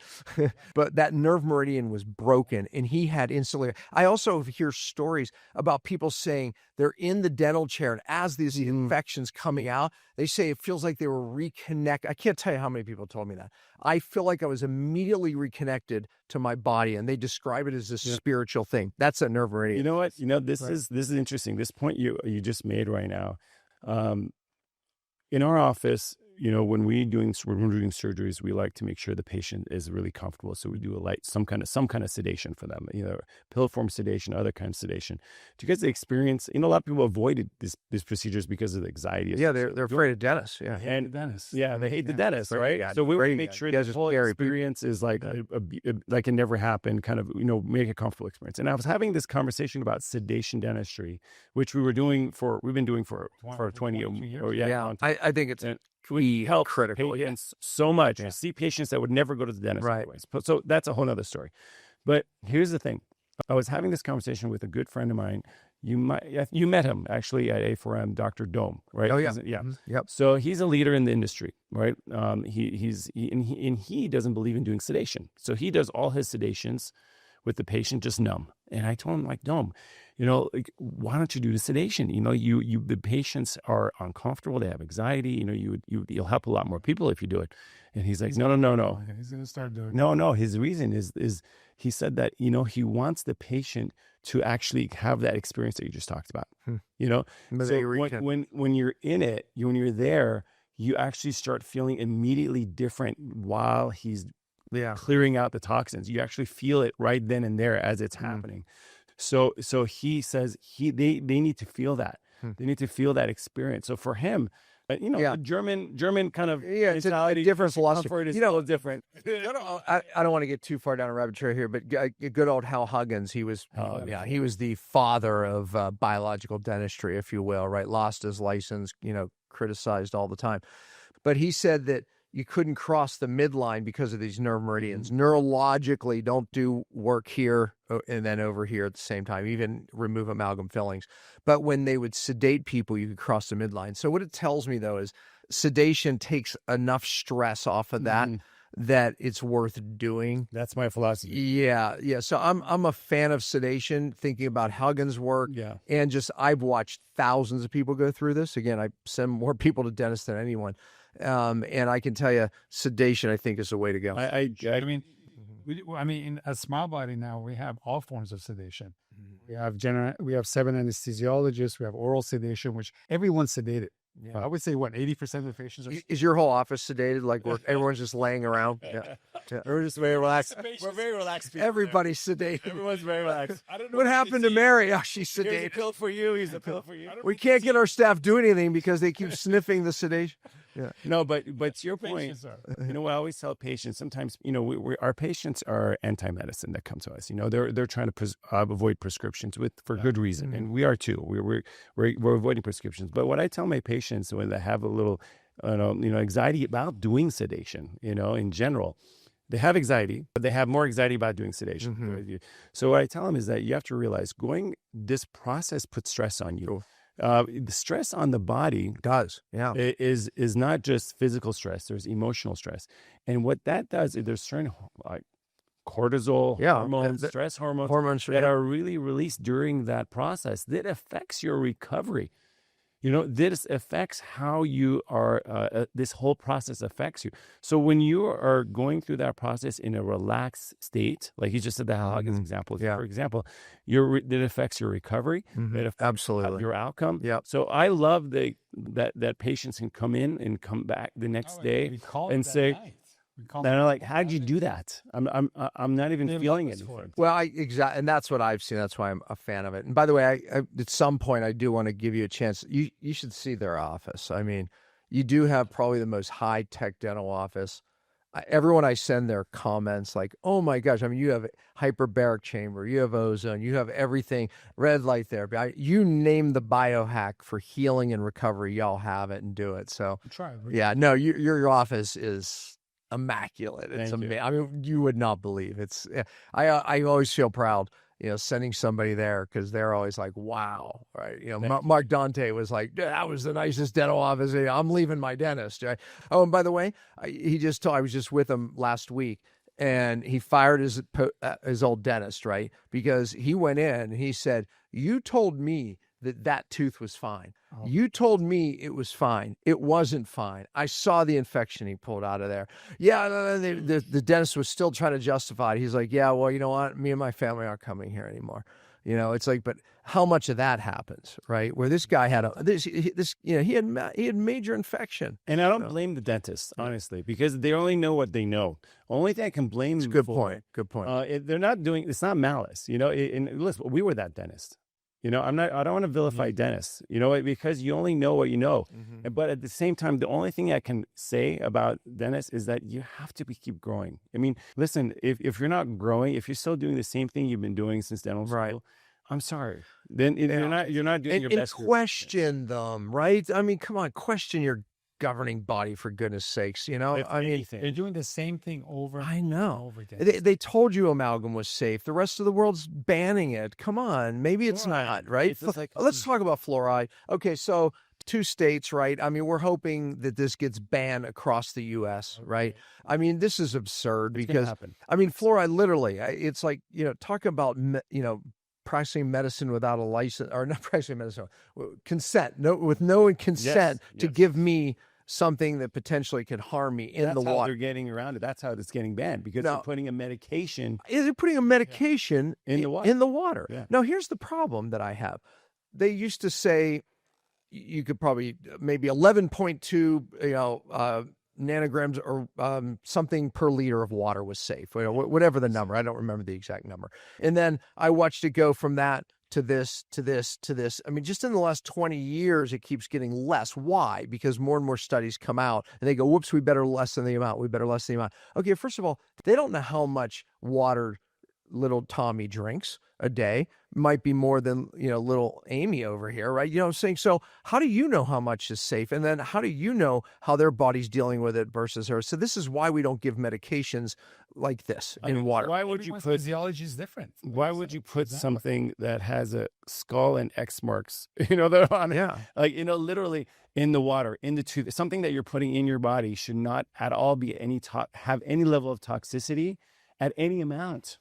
Speaker 2: but that nerve meridian was broken and he had instantly. I also hear stories about people saying they're in the dental chair and as these infections coming out, they say it feels like they were reconnected. I can't tell you how many people told me that. I feel like I was immediately reconnected to my body, and they describe it as this spiritual thing. That's a nerve meridian.
Speaker 3: You know what? This is interesting. This point you just made right now. In our office, when we're doing surgeries, we like to make sure the patient is really comfortable. So we do some kind of sedation for them, pill form sedation, other kind of sedation. Do you guys experience? A lot of people avoided these procedures because of the anxiety.
Speaker 2: Yeah, they're afraid of dentists. Yeah,
Speaker 3: and
Speaker 1: dentists.
Speaker 3: Yeah, they hate the dentist, right?
Speaker 2: Yeah,
Speaker 3: so we want to make sure the whole experience is like it never happened. Kind of make a comfortable experience. And I was having this conversation about sedation dentistry, which we've been doing for 20 years.
Speaker 2: Yeah. I think it's
Speaker 3: we help
Speaker 2: critical
Speaker 3: patients so much. I see patients that would never go to the dentist anyways. So that's a whole other story. But here's the thing. I was having this conversation with a good friend of mine. You met him actually at A4M, Dr. Dome, right?
Speaker 2: Oh, yeah.
Speaker 3: Yeah.
Speaker 2: Yep.
Speaker 3: So he's a leader in the industry, right? He doesn't believe in doing sedation. So he does all his sedations with the patient just numb. And I told him, like, Dome, why don't you do the sedation? The patients are uncomfortable. They have anxiety. You'll help a lot more people if you do it. And he's like, no.
Speaker 1: He's going to start doing it.
Speaker 3: No. His reason is he said that, he wants the patient to actually have that experience that you just talked about. So when you're in it, when you're there, you actually start feeling immediately different while he's clearing out the toxins. You actually feel it right then and there as it's happening. So he says they need to feel that. They need to feel that experience. So for him, the German kind of
Speaker 2: it's a different philosophy.
Speaker 3: Comfort is a little different.
Speaker 2: I don't want to get too far down a rabbit trail here, but good old Hal Huggins, he was the father of biological dentistry, if you will, right? Lost his license, criticized all the time, but he said that you couldn't cross the midline because of these nerve meridians. Neurologically, don't do work here and then over here at the same time, even remove amalgam fillings. But when they would sedate people, you could cross the midline. So what it tells me, though, is sedation takes enough stress off of that it's worth doing.
Speaker 3: That's my philosophy.
Speaker 2: Yeah. So I'm a fan of sedation, thinking about Huggins' work.
Speaker 3: Yeah.
Speaker 2: And I've watched thousands of people go through this. Again, I send more people to dentists than anyone. And I can tell you, sedation, I think, is the way to go.
Speaker 1: I mean, at Smile Body now, we have all forms of sedation. We have 7 anesthesiologists. We have oral sedation, which everyone's sedated. Yeah. I would say 80% of the patients are.
Speaker 2: Is your whole office sedated? Like everyone's just laying around? Yeah.
Speaker 3: We're just very relaxed. We're very relaxed people.
Speaker 2: Everybody's sedated.
Speaker 3: Everyone's very relaxed.
Speaker 2: I don't know what happened to Mary? Oh, she's sedated.
Speaker 3: Here's a pill for you. He's a pill for you.
Speaker 2: We can't get our staff doing anything because they keep sniffing the sedation. Yeah.
Speaker 3: No, but to your point, what I always tell patients, sometimes, our patients are anti-medicine that come to us. They're trying to avoid prescriptions for good reason. And we are too. We're avoiding prescriptions. But what I tell my patients when they have a little, anxiety about doing sedation, in general, they have anxiety, but they have more anxiety about doing sedation. So what I tell them is that you have to realize this process puts stress on you. The stress on the body is not just physical stress. There's emotional stress, and what that does is there's certain cortisol hormones, stress hormones that are really released during that process that affects your recovery. This affects how you are, this whole process affects you. So when you are going through that process in a relaxed state, like you just said, the Huggins example, for example, it affects your recovery. It affects your outcome. So I love that patients can come in and come back the next day and say, and I'm like, how'd you do that? I'm not even feeling it.
Speaker 2: Well, exactly, and that's what I've seen. That's why I'm a fan of it. And by the way, I at some point I do want to give you a chance. You should see their office. I mean, you do have probably the most high tech dental office. Everyone I send their comments like, "Oh my gosh!" I mean, you have hyperbaric chamber, you have ozone, you have everything, red light therapy. You name the biohack for healing and recovery, y'all have it and do it. So, your office is immaculate. It's amazing. I mean, you would not believe it's. I always feel proud, sending somebody there because they're always like, wow, right? Mark Dante was like, that was the nicest dental office. I'm leaving my dentist. Right? Oh, and by the way, I was just with him last week, and he fired his old dentist, right? Because he went in and he said, you told me that tooth was fine. Oh. You told me it was fine. It wasn't fine. I saw the infection he pulled out of there. Yeah, the dentist was still trying to justify it. He's like, yeah, well, you know what? Me and my family aren't coming here anymore. You know, it's like, but how much of that happens, right? Where this guy had he had major infection.
Speaker 3: And I don't blame the dentist, honestly, because they only know what they know. Only thing I can blame them
Speaker 2: Good
Speaker 3: for,
Speaker 2: point. Good point.
Speaker 3: they're not doing. It's not malice, you know. And listen, we were that dentist. You know, I don't want to vilify dentists, you know, because you only know what you know. But at the same time, the only thing I can say about dentists is that you have to keep growing. I mean, listen, if you're not growing, if you're still doing the same thing you've been doing since dental school, I'm sorry. Then you're not doing your best.
Speaker 2: And question them, right? I mean, come on, question your governing body, for goodness sakes. You know, I mean,
Speaker 1: they're doing the same thing over.
Speaker 2: I know.
Speaker 1: Over again.
Speaker 2: They told you amalgam was safe. The rest of the world's banning it. Come on, maybe it's not, right? Let's talk about fluoride. Okay, so 2 states, right? I mean, we're hoping that this gets banned across the U.S., right? I mean, this is absurd because I mean, fluoride literally. It's like, you know, talk about practicing medicine without a license, or not practicing medicine, consent, with no consent to give me something that potentially could harm me in the water. That's how
Speaker 3: they're getting around it. That's how it's getting banned, because they're putting a medication.
Speaker 2: They're putting a medication
Speaker 3: in the water.
Speaker 2: Yeah. Now, here's the problem that I have. They used to say you could probably maybe 11.2, nanograms or something per liter of water was safe, whatever the number. I don't remember the exact number. And then I watched it go from that to this, to this, to this. I mean, just in the last 20 years, it keeps getting less. Why? Because more and more studies come out and they go, whoops, we better lessen the amount. We better lessen the amount. Okay, first of all, they don't know how much water little Tommy drinks a day. Might be more than, little Amy over here, right? You know what I'm saying? So how do you know how much is safe? And then how do you know how their body's dealing with it versus hers? So this is why we don't give medications like this in water.
Speaker 3: Why would you put
Speaker 1: physiology is different?
Speaker 3: Why would you put something that has a skull and X marks, that on it?
Speaker 2: Yeah.
Speaker 3: Like, literally in the water, in the tooth, something that you're putting in your body should not at all be have any level of toxicity at any amount.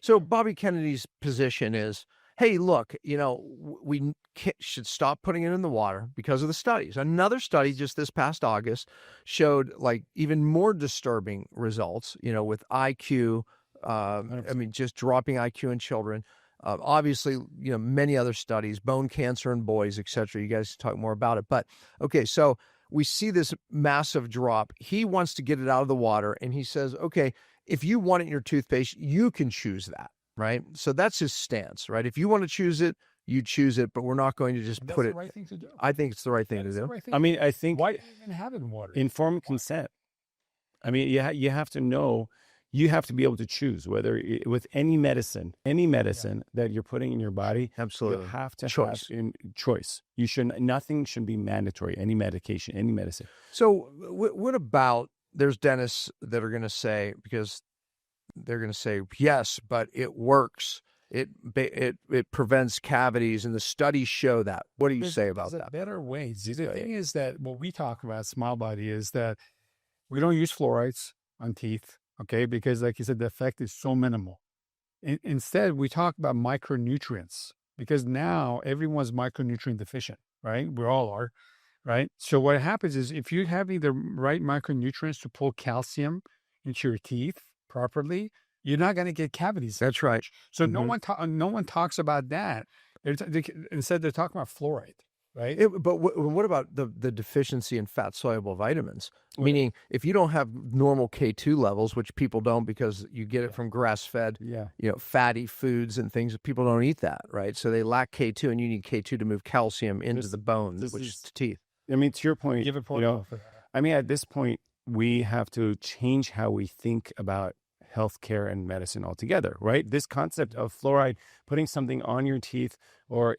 Speaker 2: So Bobby Kennedy's position is, hey, look, we should stop putting it in the water because of the studies. Another study just this past August showed like even more disturbing results, with IQ, just dropping IQ in children. Obviously, many other studies, bone cancer in boys, et cetera. You guys talk more about it. But okay, so we see this massive drop. He wants to get it out of the water. And he says, okay, if you want it in your toothpaste, you can choose that, right? So that's his stance, right? If you want to choose it, you choose it, but we're not going to just put it.
Speaker 1: That's the right thing to do.
Speaker 2: I think it's the right thing to do.
Speaker 3: I mean, I think
Speaker 1: why do you even have it in water?
Speaker 3: Informed consent. I mean, you have to know. You have to be able to choose whether with any medicine that you're putting in your body.
Speaker 2: Absolutely,
Speaker 3: you have to
Speaker 2: choice.
Speaker 3: Have choice. Nothing should be mandatory. Any medication, any medicine.
Speaker 2: So, what about? There's dentists that are going to say, because they're going to say yes, but it works. It prevents cavities, and the studies show that. What do you say about that?
Speaker 1: Better ways. The thing is that what we talk about Smile Body is that we don't use fluorides on teeth. Okay, because like you said, the effect is so minimal. Instead, we talk about micronutrients, because now everyone's micronutrient deficient, right? We all are, right? So what happens is if you're having the right micronutrients to pull calcium into your teeth properly, you're not going to get cavities.
Speaker 2: That's right.
Speaker 1: So no one talks about that. Instead, they're talking about fluoride. Right.
Speaker 2: But what about the deficiency in fat-soluble vitamins? Meaning, if you don't have normal K2 levels, which people don't because you get it from grass-fed, fatty foods and things, people don't eat that, right? So they lack K2, and you need K2 to move calcium into the bones, which is the teeth.
Speaker 3: I mean, to your point,
Speaker 1: give it for that.
Speaker 3: I mean, at this point, we have to change how we think about healthcare and medicine altogether, right? This concept of fluoride, putting something on your teeth or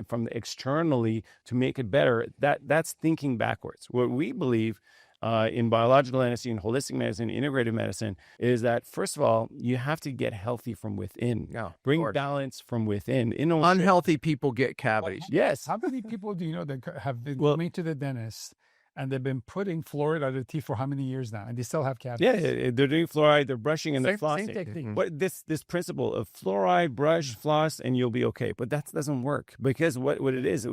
Speaker 3: from externally to make it better, that's thinking backwards. What we believe in biological dentistry and holistic medicine, integrative medicine, is that, first of all, you have to get healthy from within. Bring balance from within.
Speaker 2: Unhealthy people get cavities.
Speaker 1: Yes. How many people do you know that have been coming to the dentist and they've been putting fluoride on their teeth for how many years now, and they still have cavities?
Speaker 3: Yeah, they're doing fluoride, they're brushing, and they're flossing.
Speaker 1: Same technique.
Speaker 3: But this principle of fluoride, brush, floss, and you'll be okay. But that doesn't work, because what it is,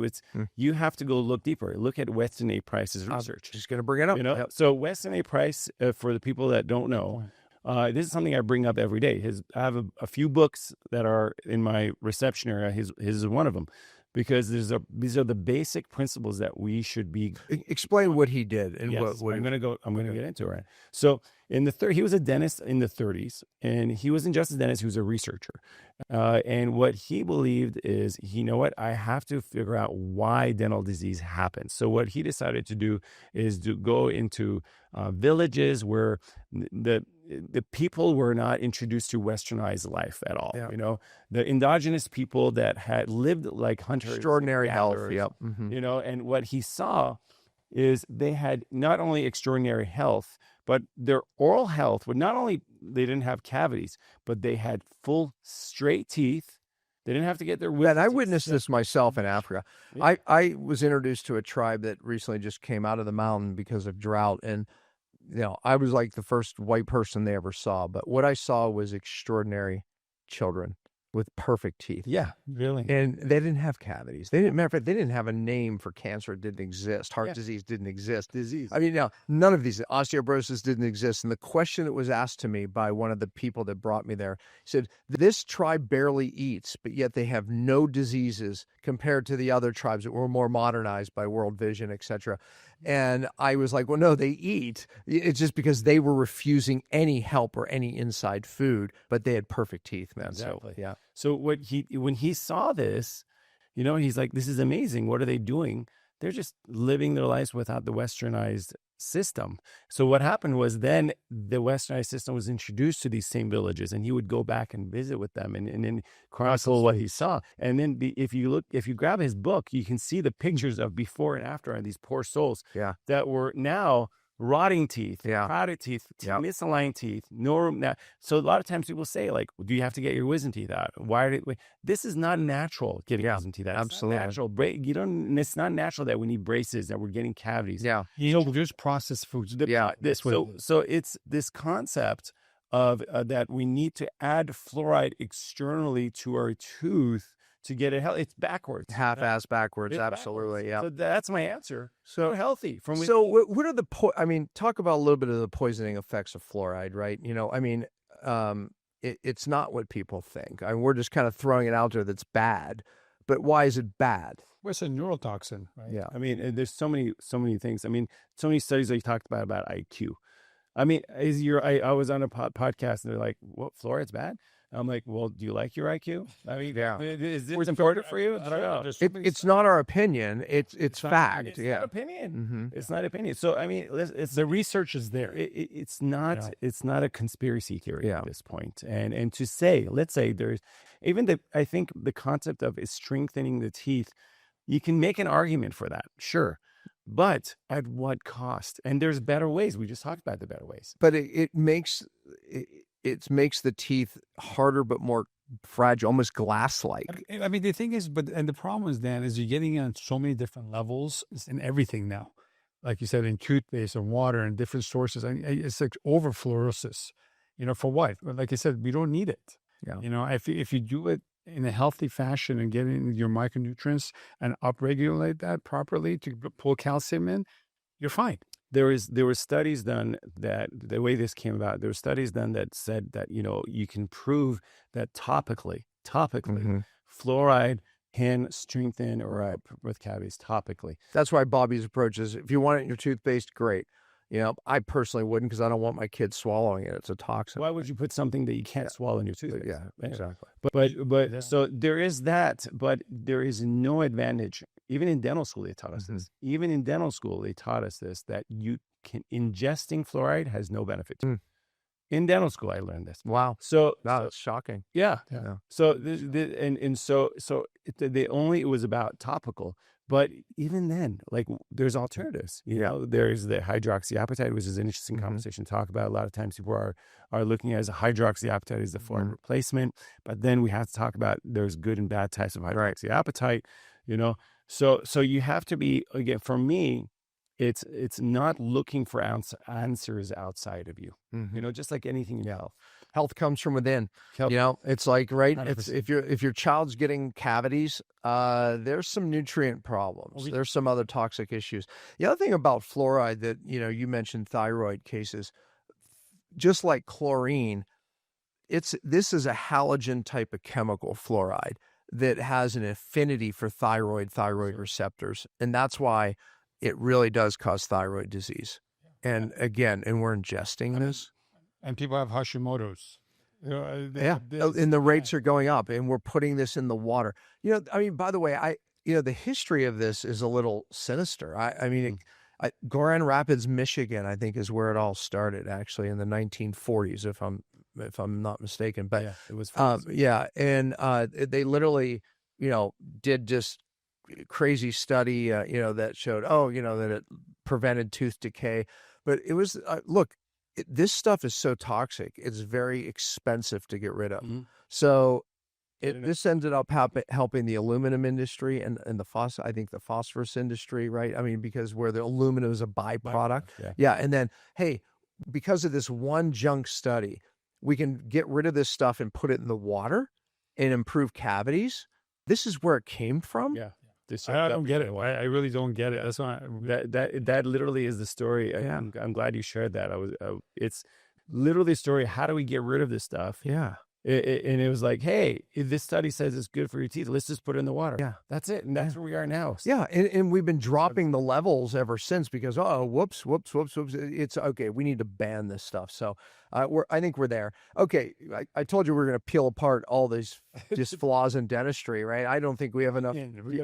Speaker 3: you have to go look deeper. Look at Weston A. Price's research.
Speaker 2: Just going to bring it up.
Speaker 3: So Weston A. Price, for the people that don't know, This is something I bring up every day. I have a few books that are in my reception area. His is one of them, because these are the basic principles that we should be.
Speaker 2: Explain what he did and
Speaker 3: Yes,
Speaker 2: what
Speaker 3: I'm going to get into it. Right. So he was a dentist in the 30s, and he wasn't just a dentist; he was a researcher. And what he believed is, you know what, I have to figure out why dental disease happens. So what he decided to do is to go into villages where the people were not introduced to westernized life at all.
Speaker 2: Yeah.
Speaker 3: You know, the indigenous people that had lived like hunters,
Speaker 2: extraordinary health.
Speaker 3: gatherers,
Speaker 2: Yep. Mm-hmm.
Speaker 3: you know, and what he saw is they had not only extraordinary health, but their oral health would not only, they didn't have cavities, but they had full straight teeth. They didn't have to get their wisdom.
Speaker 2: And I witnessed this myself in Africa.
Speaker 3: Yeah.
Speaker 2: I was introduced to a tribe that recently just came out of the mountain because of drought. And, you know, I was like the first white person they ever saw. But what I saw was extraordinary children with perfect teeth.
Speaker 3: Yeah, really.
Speaker 2: And they didn't have cavities. Matter of fact, they didn't have a name for cancer. It didn't exist. Heart disease didn't exist.
Speaker 3: Disease.
Speaker 2: I mean, now, none of these, osteoporosis didn't exist. And the question that was asked to me by one of the people that brought me there, he said, this tribe barely eats, but yet they have no diseases compared to the other tribes that were more modernized by World Vision, et cetera. And I was like, well, no, they eat. It's just because they were refusing any help or any inside food, but they had perfect teeth, man.
Speaker 3: Exactly.
Speaker 2: So, yeah.
Speaker 3: So when he saw this, you know, he's like, this is amazing. What are they doing? They're just living their lives without the westernized system. So what happened was then the westernized system was introduced to these same villages, and he would go back and visit with them and then chronicle what he saw. And then if you grab his book, you can see the pictures of before and after on these poor souls that were now rotting teeth, crowded teeth, misaligned teeth, no room. Now, so a lot of times people say, like, do you have to get your wisdom teeth out? This is not natural, getting wisdom teeth out.
Speaker 2: Absolutely.
Speaker 3: It's not natural. It's not natural that we need braces, that we're getting cavities.
Speaker 2: Yeah.
Speaker 1: You know, there's processed foods.
Speaker 3: So it's this concept of that we need to add fluoride externally to our tooth to get it healthy. It's backwards.
Speaker 2: Half-ass backwards.
Speaker 3: It's
Speaker 2: absolutely. Yeah.
Speaker 3: So that's my answer.
Speaker 2: So
Speaker 3: we're healthy.
Speaker 2: So what are the I mean, talk about a little bit of the poisoning effects of fluoride, right? You know, I mean, it's not what people think. I mean, we're just kind of throwing it out there that's bad. But why is it bad?
Speaker 1: Well, it's a neurotoxin, right?
Speaker 2: Yeah.
Speaker 3: I mean, there's so many things. I mean, so many studies that you talked about IQ. I mean, I was on a podcast and they're like, "What, fluoride's bad?" I'm like, "Well, do you like your IQ? I mean, is it important for you?" I don't know.
Speaker 2: It's not our opinion. It's fact.
Speaker 3: It's not opinion. Mm-hmm. It's not opinion. So I mean, it's
Speaker 1: the research is there.
Speaker 3: It's not a conspiracy theory at this point. And to say, let's say there's even I think the concept of strengthening the teeth, you can make an argument for that, sure. But at what cost? And there's better ways. We just talked about the better ways.
Speaker 2: But it makes the teeth harder, but more fragile, almost glass-like.
Speaker 1: I mean, the thing is, and the problem is, Dan, is you're getting on so many different levels in everything now. Like you said, in toothpaste and water and different sources. I mean, it's like over fluorosis. You know, for what? Like I said, we don't need it.
Speaker 2: Yeah.
Speaker 1: You know, if you do it in a healthy fashion and get in your micronutrients and upregulate that properly to pull calcium in, you're fine.
Speaker 3: There were studies done that the way this came about, there were studies done that said that, you know, you can prove that topically, fluoride can strengthen or with cavities topically.
Speaker 2: That's why Bobby's approach is, if you want it in your toothpaste, great. You know, I personally wouldn't, because I don't want my kids swallowing it. It's a toxin.
Speaker 3: Why would you put something that you can't swallow in your toothpaste?
Speaker 2: Yeah, exactly.
Speaker 3: But so there is that, but there is no advantage. Even in dental school, they taught us this. Even in dental school, they taught us this, that ingesting fluoride has no benefit. In dental school, I learned this.
Speaker 2: Wow.
Speaker 3: So
Speaker 2: it's shocking.
Speaker 3: Yeah. So it was about topical. But even then, like, there's alternatives. You know, there's the hydroxyapatite, which is an interesting conversation to talk about. A lot of times people are looking at as a hydroxyapatite as the fluoride replacement. But then we have to talk about there's good and bad types of hydroxyapatite, you know. So you have to be, again, for me, it's not looking for answers outside of you. You know, just like anything in health.
Speaker 2: Health comes from within. You know, it's like, right? It's, if your child's getting cavities, there's some nutrient problems. There's some other toxic issues. The other thing about fluoride that, you know, you mentioned thyroid cases. just like chlorine, this is a halogen type of chemical, fluoride, that has an affinity for thyroid receptors. And that's why it really does cause thyroid disease. And again, and we're ingesting this.
Speaker 1: And people have Hashimoto's.
Speaker 2: And the rates are going up, and we're putting this in the water. I mean, by the way, the history of this is a little sinister. I mean, Grand Rapids, Michigan, I think is where it all started, actually, in the 1940s, if I'm not mistaken. But
Speaker 3: yeah, it was.
Speaker 2: And they literally, did just crazy study, that showed, that it prevented tooth decay. But it was look. This stuff is so toxic; it's very expensive to get rid of.
Speaker 3: Mm-hmm.
Speaker 2: So, this ended up helping the aluminum industry and the phosphorus industry, right? I mean, because where the aluminum is a byproduct, and then because of this one junk study, we can get rid of this stuff and put it in the water and improve cavities. This is where it came from.
Speaker 1: Yeah. I don't get it. I really don't get it. That's why
Speaker 3: that literally is the story. I'm glad you shared that. It's literally a story. How do we get rid of this stuff?
Speaker 2: Yeah.
Speaker 3: And it was like, hey, this study says it's good for your teeth. Let's just put it in the water.
Speaker 2: Yeah.
Speaker 3: That's it. And that's where we are now.
Speaker 2: Yeah. And we've been dropping the levels ever since because, whoops. It's okay. We need to ban this stuff. So I think we're there. Okay. I told you we were going to peel apart all these just flaws in dentistry, right? I don't think we have enough.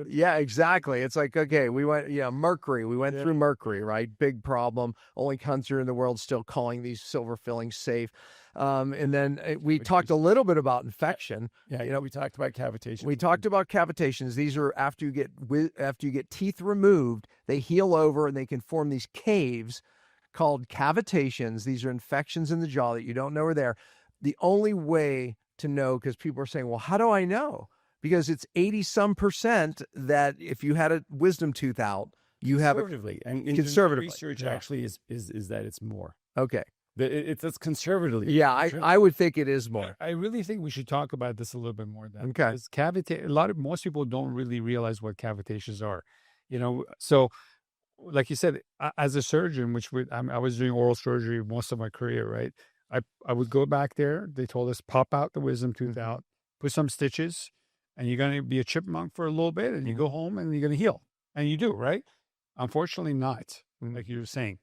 Speaker 2: Yeah, exactly. It's like, okay, we went, Mercury. We went through Mercury, right? Big problem. Only country in the world still calling these silver fillings safe. And then we talked a little bit about infection.
Speaker 3: Yeah, we talked about cavitations.
Speaker 2: We talked about cavitations. These are after you get teeth removed, they heal over and they can form these caves called cavitations. These are infections in the jaw that you don't know are there. The only way to know, because people are saying, well, how do I know? Because it's 80% that if you had a wisdom tooth out, you have it conservatively.
Speaker 3: Research actually is that it's more.
Speaker 2: Okay.
Speaker 3: It's conservatively.
Speaker 2: Yeah, I would think it is more.
Speaker 1: I really think we should talk about this a little bit more. Then.
Speaker 2: Okay.
Speaker 1: Because most people don't really realize what cavitations are. So like you said, as a surgeon, I was doing oral surgery most of my career, right? I would go back there. They told us, pop out the wisdom tooth out, put some stitches, and you're going to be a chipmunk for a little bit, and you go home and you're going to heal. And you do, right? Unfortunately not, like you were saying.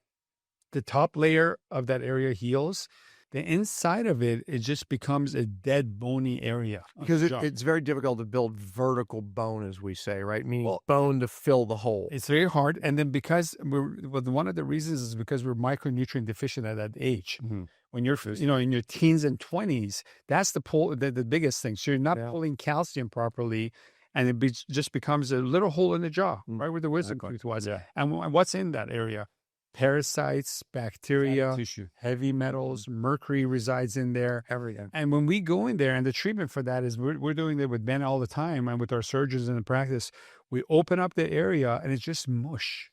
Speaker 1: The top layer of that area heals. The inside of it just becomes a dead, bony area.
Speaker 2: Because it's very difficult to build vertical bone, as we say, right? Meaning bone to fill the hole.
Speaker 1: It's very hard. And then because one of the reasons is because we're micronutrient deficient at that age. Mm-hmm. When you're, in your teens and 20s, that's the biggest thing. So you're not pulling calcium properly, and it just becomes a little hole in the jaw, right where the wisdom tooth was. Yeah. And what's in that area? Parasites, bacteria, heavy metals, mercury resides in there.
Speaker 2: Everything.
Speaker 1: And when we go in there, and the treatment for that is we're doing it with men all the time and with our surgeons in the practice, we open up the area and it's just mush.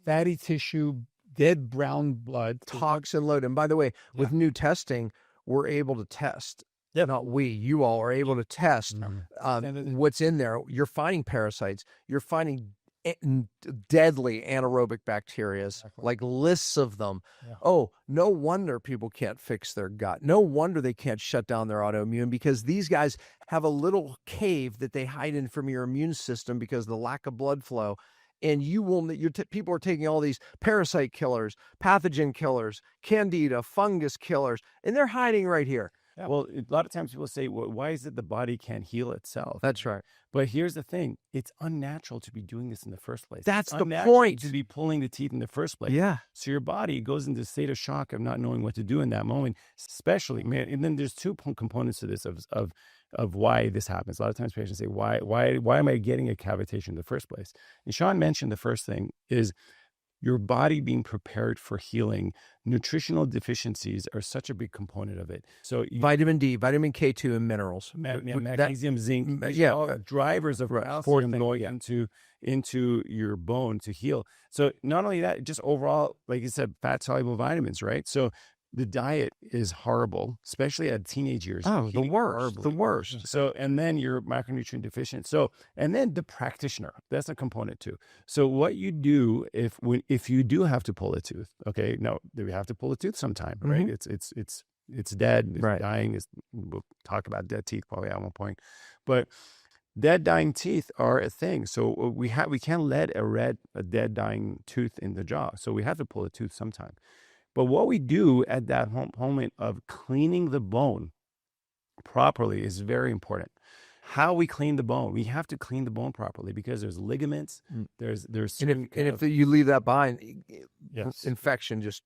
Speaker 1: Fatty tissue, dead brown blood.
Speaker 2: Toxin load. And by the way, with new testing, we're able to test. Not we, you all are able to test what's in there. You're finding parasites. You're finding deadly anaerobic bacteria, like lists of them. Yeah. Oh, no wonder people can't fix their gut. No wonder they can't shut down their autoimmune, because these guys have a little cave that they hide in from your immune system because of the lack of blood flow. And people are taking all these parasite killers, pathogen killers, candida, fungus killers, and they're hiding right here.
Speaker 3: Yeah. Well, a lot of times people say, well, why is it the body can't heal itself?
Speaker 2: That's right.
Speaker 3: But here's the thing. It's unnatural to be doing this in the first place.
Speaker 2: That's the point.
Speaker 3: To be pulling the teeth in the first place.
Speaker 2: Yeah.
Speaker 3: So your body goes into a state of shock of not knowing what to do in that moment, especially, man. And then there's two components to this of why this happens. A lot of times patients say, why am I getting a cavitation in the first place? And Shawn mentioned the first thing is your body being prepared for healing. Nutritional deficiencies are such a big component of it. So
Speaker 2: vitamin D, vitamin K2, and minerals.
Speaker 3: Magnesium, zinc, all drivers of calcium going into your bone to heal. So not only that, just overall, like you said, fat-soluble vitamins, right? So the diet is horrible, especially at teenage years.
Speaker 2: Oh, the
Speaker 3: Eating
Speaker 2: worst,
Speaker 3: horribly.
Speaker 2: the worst.
Speaker 3: So, and then you're macronutrient deficient. So, and then the practitioner, that's a component too. So what you do if you do have to pull a tooth, okay, no, we have to pull a tooth sometime, right? It's dead, it's
Speaker 2: Right.
Speaker 3: dying. We'll talk about dead teeth probably at one point, but dead dying teeth are a thing. So we can't let a dead dying tooth in the jaw. So we have to pull a tooth sometime. But what we do at that moment of cleaning the bone properly is very important. How we clean the bone, we have to clean the bone properly because there's ligaments, there's
Speaker 2: And if you leave that behind,
Speaker 3: Yes.
Speaker 2: infection just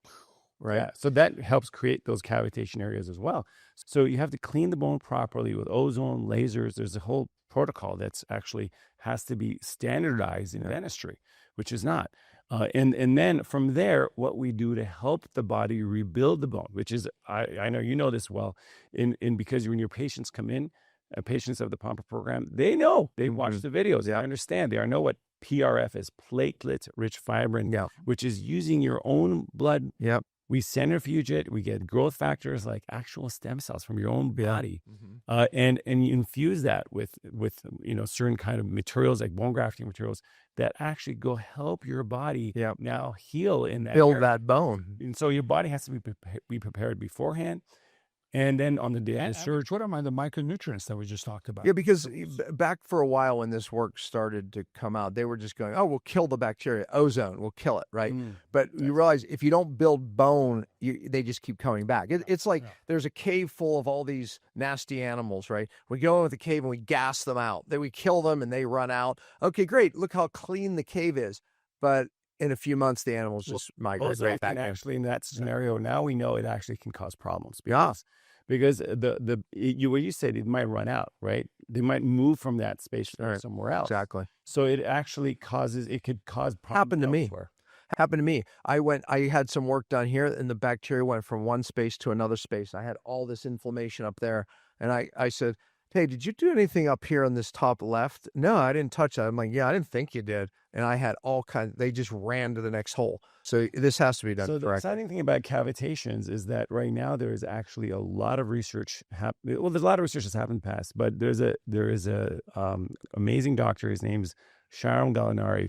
Speaker 2: right.
Speaker 3: Yeah, so that helps create those cavitation areas as well. So you have to clean the bone properly with ozone, lasers. There's a whole protocol that's actually has to be standardized in dentistry, which is not. And then from there, what we do to help the body rebuild the bone, which is, I know you know this well, because when your patients come in, patients of the Pompa program, they know, they watch the videos, they understand, they know what PRF is, platelet-rich fibrin, which is using your own blood.
Speaker 2: Yep.
Speaker 3: We centrifuge it. We get growth factors like actual stem cells from your own body, and you infuse that with certain kind of materials like bone grafting materials that actually go help your body now heal in that
Speaker 2: build
Speaker 3: area.
Speaker 2: that bone.
Speaker 3: And so your body has to be prepared beforehand. And then on the day of surgery,
Speaker 1: What are the micronutrients that we just talked about?
Speaker 2: Yeah, because back for a while when this work started to come out, they were just going, oh, we'll kill the bacteria. Ozone, we'll kill it, right? But you realize if you don't build bone, they just keep coming back. It's like there's a cave full of all these nasty animals, right? We go in with the cave and we gas them out. Then we kill them and they run out. Okay, great. Look how clean the cave is. But in a few months, the animals just migrate right back.
Speaker 3: Actually, in that scenario, now we know it actually can cause problems.
Speaker 2: Because
Speaker 3: what you said, it might run out, right? They might move from that space somewhere else.
Speaker 2: Exactly.
Speaker 3: So it actually could cause problems.
Speaker 2: Happened to me. I had some work done here and the bacteria went from one space to another space. I had all this inflammation up there. And I said, hey, did you do anything up here on this top left? No, I didn't touch that. I'm like, yeah, I didn't think you did. And I had all kinds, they just ran to the next hole. So this has to be done correctly.
Speaker 3: The exciting thing about cavitations is that right now there is actually a lot of research happening. Well, there's a lot of research that's happened in the past, but there is a amazing doctor. His name's Shawn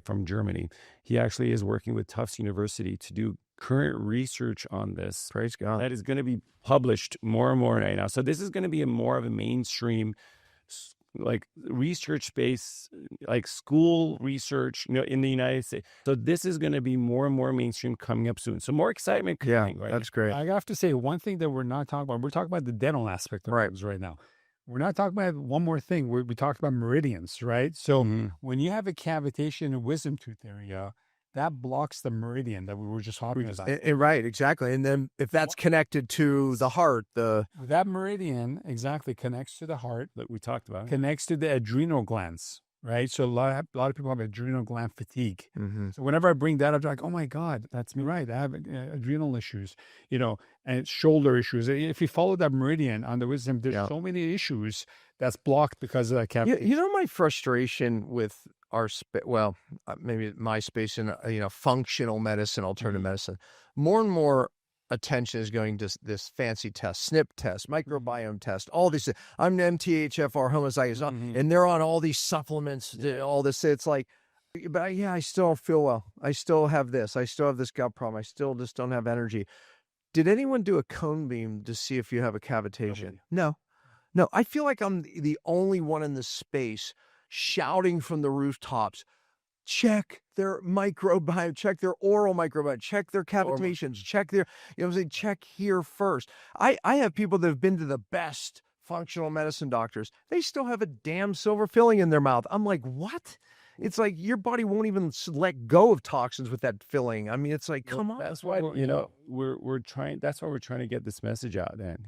Speaker 3: from Germany. He actually is working with Tufts University to do current research on this.
Speaker 2: Praise God.
Speaker 3: That is going to be published more and more right now. So this is going to be more of a mainstream, like research-based, like school research, in the United States. So this is going to be more and more mainstream coming up soon. So more excitement coming. Right?
Speaker 2: That's great.
Speaker 1: I have to say one thing that we're not talking about. We're talking about the dental aspect of things right now. We're not talking about one more thing. We talked about meridians, right? So when you have a cavitation in the wisdom tooth area, that blocks the meridian that we were just talking about.
Speaker 2: Right, exactly. And then if that's connected to the heart,
Speaker 1: that meridian exactly connects to the heart
Speaker 3: that we talked about,
Speaker 1: connects to the adrenal glands, right? So a lot of people have adrenal gland fatigue. So whenever I bring that up, they're like, oh my God, that's me, right? I have adrenal issues, and shoulder issues. If you follow that meridian on the wisdom, there's so many issues that's blocked because of that cavitation.
Speaker 2: You know my frustration with our maybe my space in functional medicine, alternative medicine. More and more attention is going to this fancy test, SNP test, microbiome test, all these. I'm an MTHFR homozygous, and they're on all these supplements, all this. It's like, but I still don't feel well. I still have this. I still have this gut problem. I still just don't have energy. Did anyone do a cone beam to see if you have a cavitation? No. I feel like I'm the only one in this space shouting from the rooftops, check their microbiome, check their oral microbiome, check their cavitations, check their, check here first. I have people that have been to the best functional medicine doctors. They still have a damn silver filling in their mouth. I'm like, what? It's like your body won't even let go of toxins with that filling. I mean, it's like, come on.
Speaker 3: That's why, we're trying, that's why we're trying to get this message out then.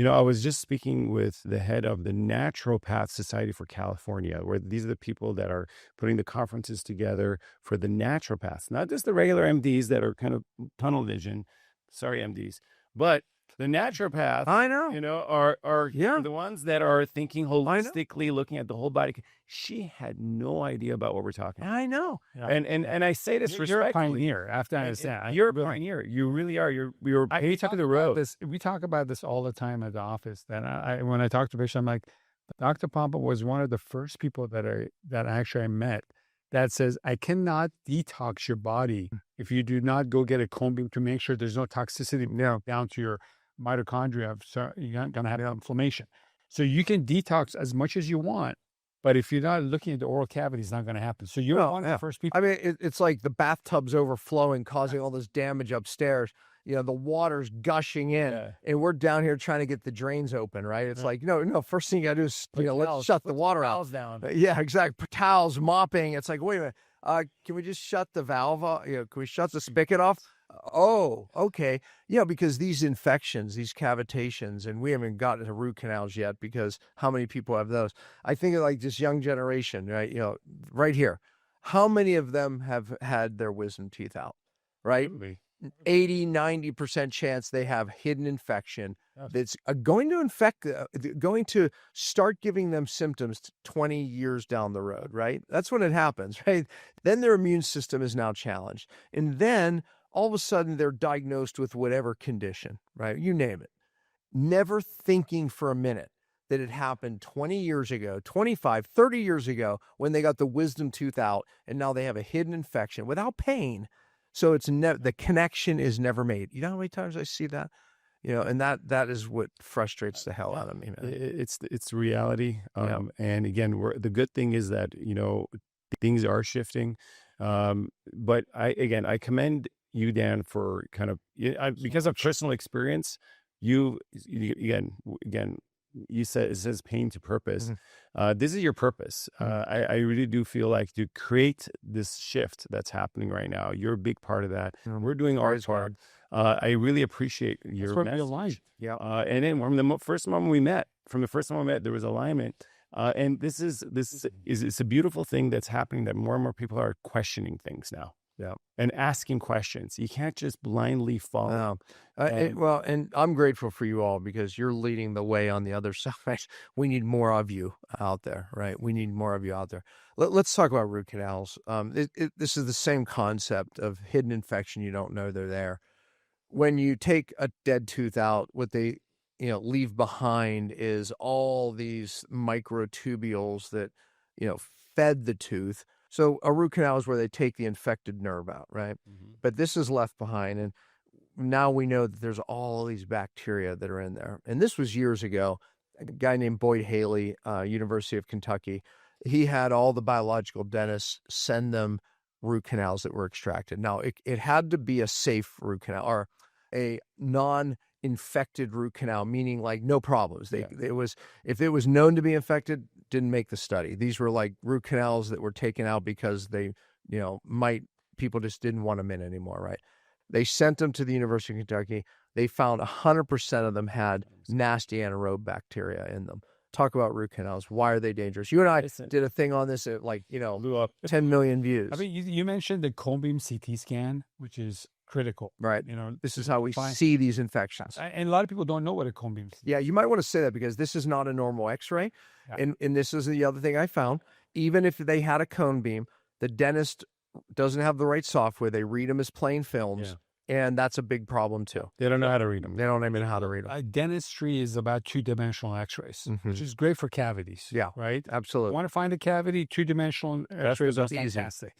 Speaker 3: I was just speaking with the head of the Naturopath Society for California, where these are the people that are putting the conferences together for the naturopaths, not just the regular MDs that are kind of tunnel vision. Sorry, MDs, but The naturopath,
Speaker 2: I know.
Speaker 3: are
Speaker 2: Yeah.
Speaker 3: the ones that are thinking holistically, looking at the whole body. She had no idea about what we're talking about.
Speaker 2: I know.
Speaker 1: Yeah.
Speaker 3: And I say this
Speaker 1: You're a
Speaker 3: respectfully.
Speaker 1: pioneer. After I understand,
Speaker 3: You're a pioneer. You really are. You're
Speaker 1: we
Speaker 3: top
Speaker 1: talk
Speaker 3: of the
Speaker 1: about
Speaker 3: road.
Speaker 1: this. We talk about this all the time at the office. That when I talk to patients, I'm like, Dr. Pompa was one of the first people that I met that says, I cannot detox your body if you do not go get a cone beam to make sure there's no toxicity down to your mitochondria. So you're going to have inflammation. So you can detox as much as you want, but if you're not looking at the oral cavity, it's not going to happen. So you're one of the first people.
Speaker 2: I mean, it's like the bathtub's overflowing, causing all this damage upstairs. The water's gushing in, and we're down here trying to get the drains open, right? It's like, no, first thing you got to do is, let's shut the water out.
Speaker 3: Down.
Speaker 2: Yeah, exactly. Put towels, mopping. It's like, wait a minute, can we just shut the valve off? Can we shut the spigot off? Oh, okay. Yeah, because these infections, these cavitations, and we haven't gotten to root canals yet because how many people have those? I think of like this young generation, right? Right here. How many of them have had their wisdom teeth out, right?
Speaker 3: Absolutely.
Speaker 2: 80-90% chance they have hidden infection that's going to start giving them symptoms 20 years down the road, right? That's when it happens, right? Then their immune system is now challenged. And then all of a sudden they're diagnosed with whatever condition, right? You name it. Never thinking for a minute that it happened 20 years ago, 25, 30 years ago when they got the wisdom tooth out and now they have a hidden infection without pain. So it's the connection is never made. You know how many times I see that? And that is what frustrates the hell out of me, man.
Speaker 3: It's reality. And again, the good thing is that, things are shifting. But I commend you, Dan, for kind of, because of personal experience, again, you said it says pain to purpose. This is your purpose. I really do feel like to create this shift that's happening right now, you're a big part of that. We're doing our part. I really appreciate your message.
Speaker 2: Yeah.
Speaker 3: And then from the first moment we met, there was alignment. And this is it's a beautiful thing that's happening, that more and more people are questioning things now.
Speaker 2: Yeah.
Speaker 3: And asking questions. You can't just blindly follow.
Speaker 2: And I'm grateful for you all because you're leading the way on the other side. We need more of you out there, right? We need more of you out there. Let's talk about root canals. This is the same concept of hidden infection. You don't know they're there. When you take a dead tooth out, what they leave behind is all these microtubules that fed the tooth. So a root canal is where they take the infected nerve out, right? But this is left behind. And now we know that there's all these bacteria that are in there. And this was years ago. A guy named Boyd Haley, University of Kentucky, he had all the biological dentists send them root canals that were extracted. Now, it had to be a safe root canal or a non-infected root canal, meaning like no problems. If it was known to be infected, didn't make the study. These were like root canals that were taken out because they, people just didn't want them in anymore, right? They sent them to the University of Kentucky. They found 100% of them had nasty anaerobe bacteria in them. Talk about root canals. Why are they dangerous? You and I did a thing on this at blew up 10 million views.
Speaker 1: I mean, you mentioned the cone beam CT scan, which is critical.
Speaker 2: Right. This is how we see these infections.
Speaker 1: And a lot of people don't know what a cone beam is.
Speaker 2: Yeah, you might want to say that because this is not a normal x-ray. Yeah. And this is the other thing I found. Even if they had a cone beam, the dentist doesn't have the right software. They read them as plain films. Yeah. And that's a big problem too.
Speaker 3: They don't know how to read them.
Speaker 2: They don't even know how to read them.
Speaker 1: Dentistry is about two-dimensional x-rays, which is great for cavities.
Speaker 2: Yeah,
Speaker 1: right?
Speaker 2: Absolutely.
Speaker 1: You want to find a cavity, two-dimensional x-rays are fantastic.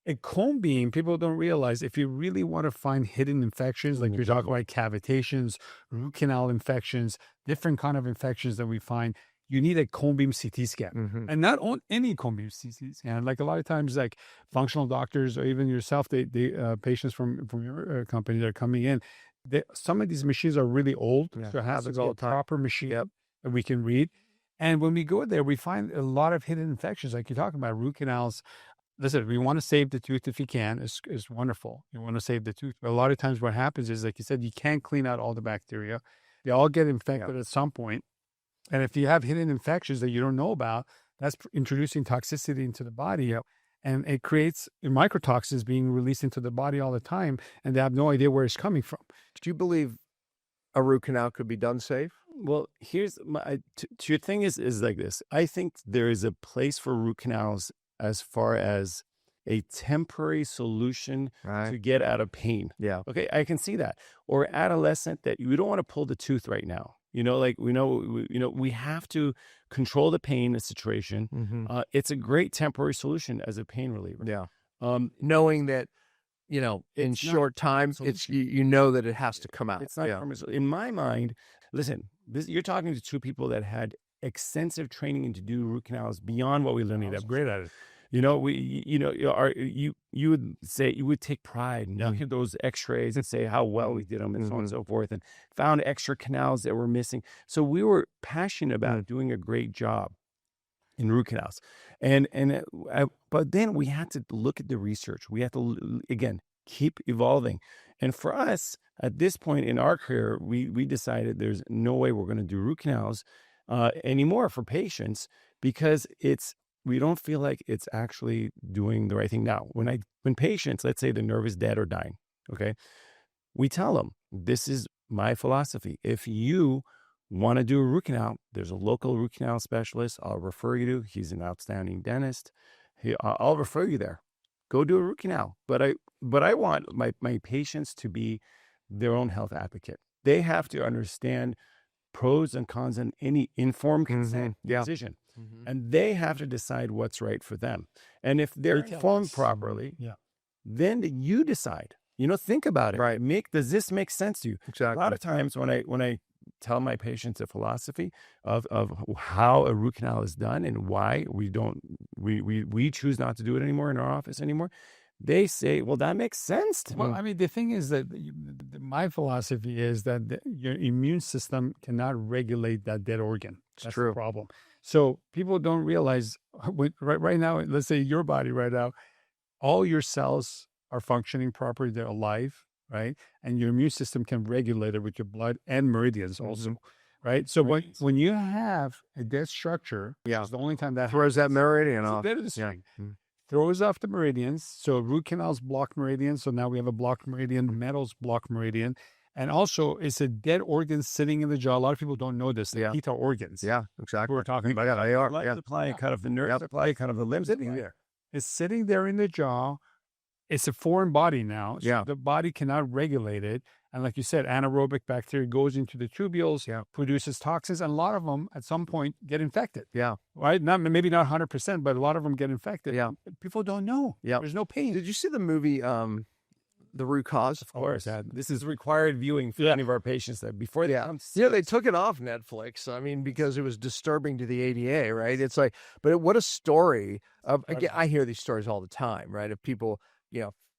Speaker 1: A cone beam, people don't realize, if you really want to find hidden infections, like you're talking about cavitations, root canal infections, different kind of infections that we find, you need a cone beam CT scan. And not on any cone beam CT scan. Like a lot of times, like functional doctors or even yourself, they patients from your company that are coming in, some of these machines are really old. So it has to be a proper machine that we can read. And when we go there, we find a lot of hidden infections, like you're talking about root canals. Listen, we want to save the tooth if you can. It's wonderful. You want to save the tooth. But a lot of times what happens is, like you said, you can't clean out all the bacteria. They all get infected at some point. And if you have hidden infections that you don't know about, that's introducing toxicity into the body. And it creates microtoxins being released into the body all the time. And they have no idea where it's coming from.
Speaker 2: Do you believe a root canal could be done safe?
Speaker 3: Well, here's my to your thing is like this. I think there is a place for root canals as far as a temporary solution to get out of pain.
Speaker 2: Yeah.
Speaker 3: Okay, I can see that. Or adolescent that you don't want to pull the tooth right now. Like we have to control the pain, the situation.
Speaker 2: Mm-hmm.
Speaker 3: It's a great temporary solution as a pain reliever.
Speaker 2: Yeah.
Speaker 3: Knowing
Speaker 2: that, in
Speaker 3: it's
Speaker 2: short time, it's you know that it has to come out.
Speaker 3: It's not in my mind. Listen, you're talking to two people that had extensive training and to do root canals beyond what we learned.
Speaker 1: I'm great at it.
Speaker 3: You would say you would take pride in looking at those X-rays and say how well we did them and so on and so forth, and found extra canals that were missing. So we were passionate about doing a great job in root canals, but then we had to look at the research. We had to again keep evolving, and for us at this point in our career, we decided there's no way we're going to do root canals anymore for patients because we don't feel like it's actually doing the right thing. Now, when patients, let's say the nerve is dead or dying, okay, we tell them, this is my philosophy. If you want to do a root canal, there's a local root canal specialist I'll refer you to. He's an outstanding dentist. I'll refer you there. Go do a root canal. But I want my patients to be their own health advocate. They have to understand pros and cons and any informed consent decision. Mm-hmm. And they have to decide what's right for them. And if they're informed properly, then you decide. Think about it.
Speaker 2: Right.
Speaker 3: Does this make sense to you?
Speaker 2: Exactly.
Speaker 3: A lot of times when I tell my patients the philosophy of how a root canal is done and why we choose not to do it anymore in our office anymore, they say, well, that makes sense to me.
Speaker 1: Well, I mean, the thing is that my philosophy is that your immune system cannot regulate that dead organ. That's
Speaker 2: true.
Speaker 1: The problem. So people don't realize right now, let's say your body right now, all your cells are functioning properly. They're alive, right? And your immune system can regulate it with your blood and meridians also, right? So when you have a dead structure, it's the only time that
Speaker 2: throws that meridian off.
Speaker 1: Throws off the meridians. So root canals block meridians. So now we have a blocked meridian. Metals block meridian. And also, it's a dead organ sitting in the jaw. A lot of people don't know this. The teeth are organs.
Speaker 2: Yeah, exactly.
Speaker 1: We're talking about
Speaker 2: they are.
Speaker 3: Blood supply, cut off the nerve supply, cut off the limbs.
Speaker 1: Sitting there. It's sitting there in the jaw. It's a foreign body now. So the body cannot regulate it. And like you said, anaerobic bacteria goes into the tubules, produces toxins. And a lot of them at some point get infected.
Speaker 2: Yeah.
Speaker 1: Right? Maybe not 100%, but a lot of them get infected.
Speaker 2: Yeah.
Speaker 1: People don't know.
Speaker 2: Yeah.
Speaker 1: There's no pain.
Speaker 2: Did you see the movie, The Root Cause?
Speaker 3: Of course. This is required viewing for any of our patients that before they come.
Speaker 2: They took it off Netflix. I mean, because it was disturbing to the ADA, right? It's like, but what a story of, again, I hear these stories all the time, right? Of people,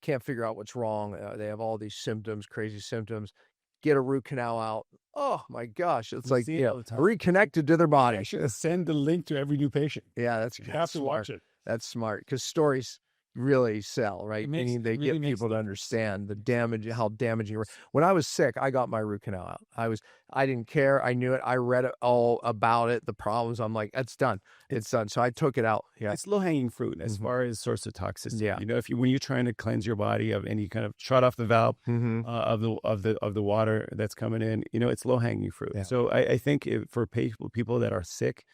Speaker 2: can't figure out what's wrong. They have all these symptoms, crazy symptoms, get a root canal out. Oh my gosh. It's like, reconnected to their body.
Speaker 1: I should send the link to every new patient.
Speaker 2: Yeah,
Speaker 1: you have to watch it.
Speaker 2: That's smart because stories really sell, right? Meaning they get people to understand the damage, how damaging. When I was sick, I got my root canal out. I didn't care. I knew it. I read it all about it, the problems. I'm like, it's done. It's done. So I took it out. Yeah.
Speaker 3: It's low hanging fruit as far as source of toxicity. Yeah. When you're trying to cleanse your body of any kind of shut off the valve of the water that's coming in, it's low hanging fruit. Yeah. So I think for people that are sick,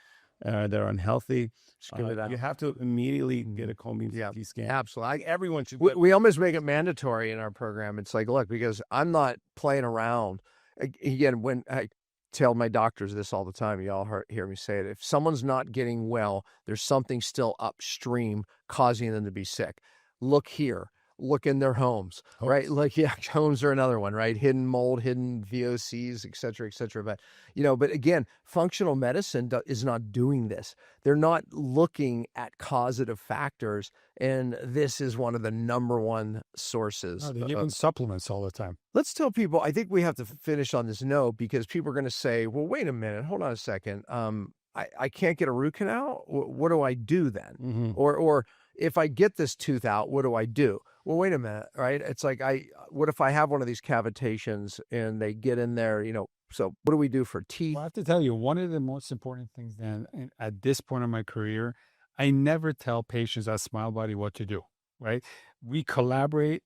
Speaker 3: that are unhealthy, you have to immediately get a colon CT scan.
Speaker 2: Absolutely.
Speaker 3: Everyone should.
Speaker 2: We almost make it mandatory in our program. It's like, look, because I'm not playing around. Again, when I tell my doctors this all the time, y'all hear me say it. If someone's not getting well, there's something still upstream causing them to be sick. Look here. Look in their homes, right? Like, homes are another one, right? Hidden mold, hidden VOCs, et cetera, et cetera. But, but again, functional medicine is not doing this. They're not looking at causative factors. And this is one of the number one sources.
Speaker 1: They're giving supplements all the time.
Speaker 2: Let's tell people, I think we have to finish on this note because people are going to say, well, wait a minute, hold on a second. I can't get a root canal. What do I do then? Mm-hmm. Or if I get this tooth out, what do I do? Well, wait a minute, right? It's like, what if I have one of these cavitations and they get in there, so what do we do for teeth?
Speaker 1: Well, I have to tell you, one of the most important things then at this point in my career, I never tell patients at Smile Body what to do, right? We collaborate,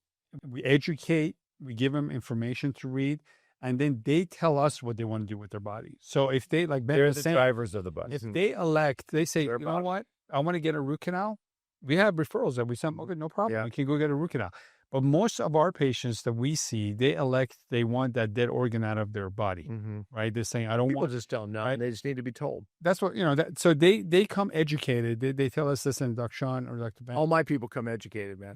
Speaker 1: we educate, we give them information to read. and then they tell us what they want to do with their body. So if they like,
Speaker 3: They're the drivers of the body.
Speaker 1: if they elect, they say, you know what, I want to get a root canal. We have referrals that we send. Okay, no problem. You can go get a root canal. But most of our patients that we see, they want that dead organ out of their body, right? They're saying, I don't
Speaker 2: People
Speaker 1: want.
Speaker 2: just don't know.
Speaker 1: Right?
Speaker 2: They just need to be told.
Speaker 1: That's what, so they come educated. They tell us, listen, Dr. Shawn or Dr. Ben.
Speaker 2: All my people come educated, man.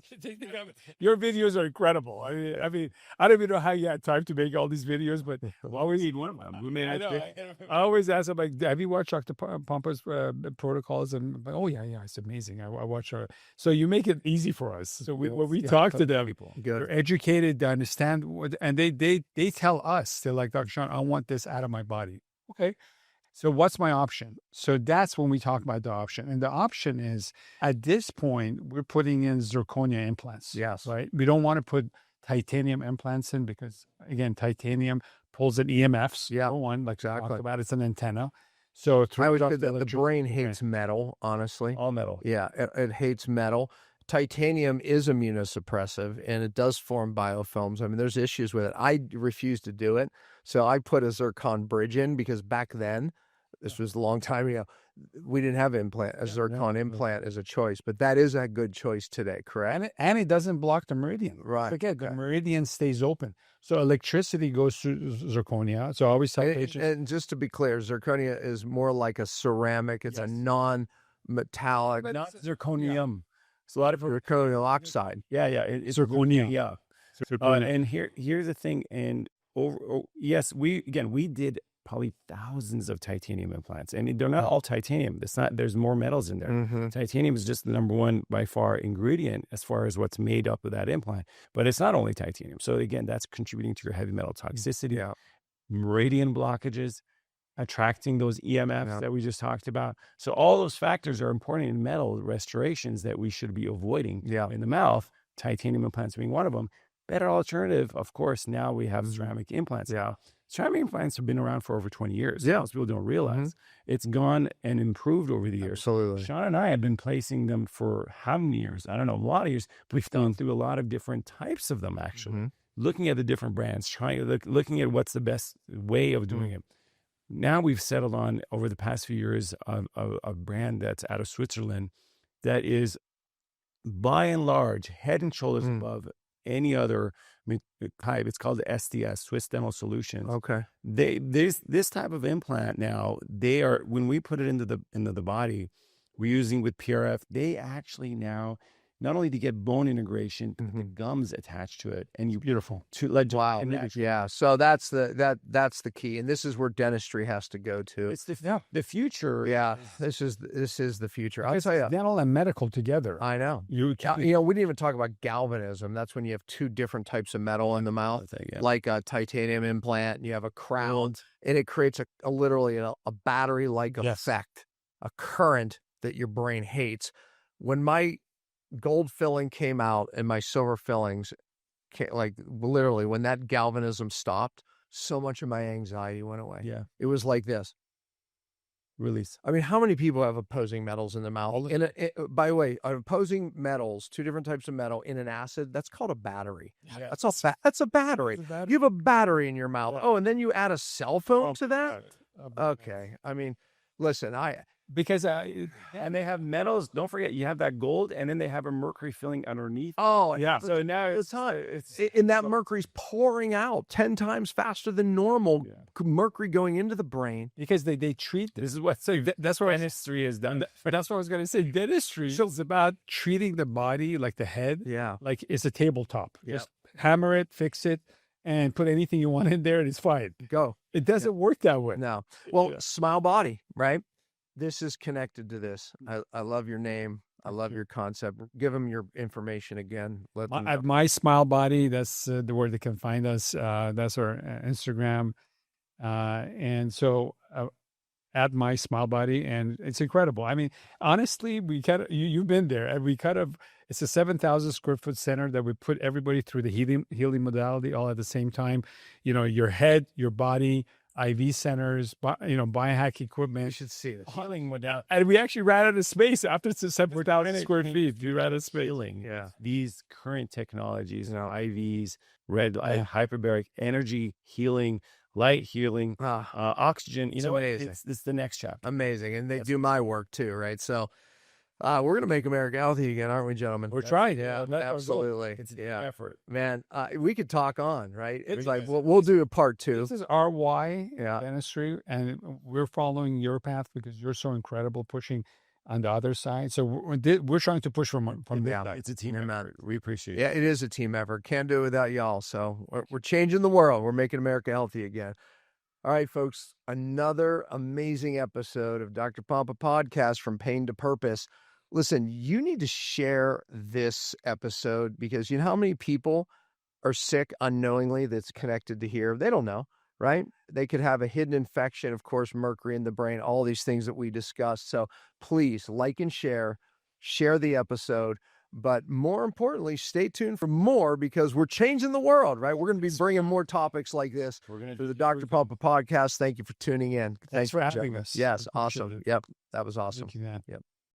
Speaker 1: Your videos are incredible. I mean, I don't even know how you had time to make all these videos, but
Speaker 3: Well, we need one of them.
Speaker 1: I always ask them, like, have you watched Dr. Pompa's protocols? And I'm like, oh, yeah, it's amazing. I watch her. So you make it easy for us. So when we talk to them, they're educated, they understand, and they tell us, they're like, Dr. Shawn, I want this out of my body. Okay. So what's my option? So that's when we talk about the option. And the option is, at this point, we're putting in zirconia implants.
Speaker 2: Yes.
Speaker 1: Right? We don't want to put titanium implants in because, again, titanium pulls in EMFs.
Speaker 2: Yeah.
Speaker 1: One, like we talked about, it's an antenna. So
Speaker 2: I always say that the brain hates metal, honestly.
Speaker 3: All metal.
Speaker 2: Yeah, it hates metal. Titanium is immunosuppressive, and it does form biofilms. I mean, there's issues with it. I refuse to do it. So I put a zircon bridge in because back then, this was a long time ago, we didn't have a zircon implant as a choice. But that is a good choice today, correct?
Speaker 1: And it doesn't block the meridian.
Speaker 2: Right.
Speaker 1: Forget, the meridian stays open. So electricity goes through zirconia. So I always tell patients.
Speaker 2: And just to be clear, zirconia is more like a ceramic. It's a non-metallic.
Speaker 3: Not zirconium. It's a lot of
Speaker 2: zirconium oxide.
Speaker 3: Yeah. It's
Speaker 1: zirconia.
Speaker 3: Yeah. And here's the thing. And yes, we did probably thousands of titanium implants, and they're not all titanium. There's more metals in there. Titanium is just the number one by far ingredient as far as what's made up of that implant, but it's not only titanium. So again, that's contributing to your heavy metal toxicity, meridian blockages, attracting those EMFs that we just talked about. So all those factors are important in metal restorations that we should be avoiding in the mouth, titanium implants being one of them. Better alternative, of course, now we have ceramic implants. Ceramic implants have been around for over 20 years. Most people don't realize. It's gone and improved over the years.
Speaker 2: Absolutely.
Speaker 3: Shawn and I have been placing them for how many years? I don't know, a lot of years. But we've gone through a lot of different types of them, actually. Looking at the different brands, looking at what's the best way of doing it. Now we've settled on, over the past few years, a brand that's out of Switzerland that is, by and large, head and shoulders above any other type. It's called the SDS, Swiss Dental Solutions.
Speaker 2: Okay.
Speaker 3: This type of implant now, when we put it into the body, we're using with PRF, they actually now, not only to get bone integration, but the gums attached to it, and
Speaker 1: beautiful.
Speaker 2: Wow. Yeah. So that's the key, and this is where dentistry has to go to.
Speaker 3: It's the future.
Speaker 2: Yeah. This is the future. I'll tell you,
Speaker 1: dental and medical together.
Speaker 2: I know.
Speaker 1: We
Speaker 2: didn't even talk about galvanism. That's when you have two different types of metal in the mouth, like a titanium implant, and you have a crown, and it creates literally a battery-like effect, a current that your brain hates. When my gold filling came out and my silver fillings, literally when that galvanism stopped, so much of my anxiety went away.
Speaker 3: Yeah.
Speaker 2: It was like this.
Speaker 3: Release.
Speaker 2: I mean, how many people have opposing metals in their mouth? By the way, opposing metals, two different types of metal in an acid, that's called a battery. Yeah. That's a battery. You have a battery in your mouth. Oh, and then you add a cell phone to that? Okay. I mean, listen,
Speaker 3: because and they have metals. Don't forget, you have that gold, and then they have a mercury filling underneath.
Speaker 2: Oh, yeah.
Speaker 3: So now it's
Speaker 2: that mercury's pouring out 10 times faster than normal. Mercury going into the brain
Speaker 1: because they treat this. Is what that's what
Speaker 3: dentistry is done.
Speaker 1: But that's what I was going to say. Dentistry is about treating the body like the head.
Speaker 2: Yeah,
Speaker 1: like it's a tabletop. Just hammer it, fix it, and put anything you want in there, and it's fine.
Speaker 2: Go.
Speaker 1: It doesn't work that way.
Speaker 2: No. Well, Smile Body, right? This is connected to this. I love your name. I love your concept. Give them your information again.
Speaker 1: At My Smile Body, that's where they can find us. That's our Instagram. And so at My Smile Body, and it's incredible. I mean, honestly, you've been there, and it's a 7,000 square foot center that we put everybody through the healing modality all at the same time. Your head, your body, IV centers, biohack equipment.
Speaker 2: You should see this.
Speaker 3: Healing modality.
Speaker 1: And we actually ran out of space after 7,000 square feet. We ran out of space.
Speaker 3: Healing.
Speaker 2: Yeah.
Speaker 3: These current technologies, IVs, red light, hyperbaric energy healing, light healing, oxygen.
Speaker 2: So amazing.
Speaker 3: It's the next chapter.
Speaker 2: Amazing. And they do my work too, right? So we're going to make America healthy again, aren't we, gentlemen?
Speaker 1: We're trying.
Speaker 2: Yeah, absolutely.
Speaker 3: It's an effort.
Speaker 2: Man, we could talk on, right? It's like, we'll do a part 2.
Speaker 1: This is RY Dentistry, and we're following your path because you're so incredible pushing on the other side. So we're trying to push from there.
Speaker 3: It's a team effort. We appreciate it.
Speaker 2: Yeah, it is a team effort. Can't do it without y'all. So we're changing the world. We're making America healthy again. All right, folks, another amazing episode of Dr. Pompa Podcast, From Pain to Purpose. Listen, you need to share this episode because you know how many people are sick unknowingly that's connected to here? They don't know, right? They could have a hidden infection, of course, mercury in the brain, all these things that we discussed. So please like and share the episode. But more importantly, stay tuned for more because we're changing the world, right? We're going to be bringing more topics like this to the Dr. Pompa Podcast. Thank you for tuning in.
Speaker 1: Thanks for having us.
Speaker 2: Yes, awesome. Yep, that was awesome.
Speaker 1: Thank you, man.
Speaker 2: Yep.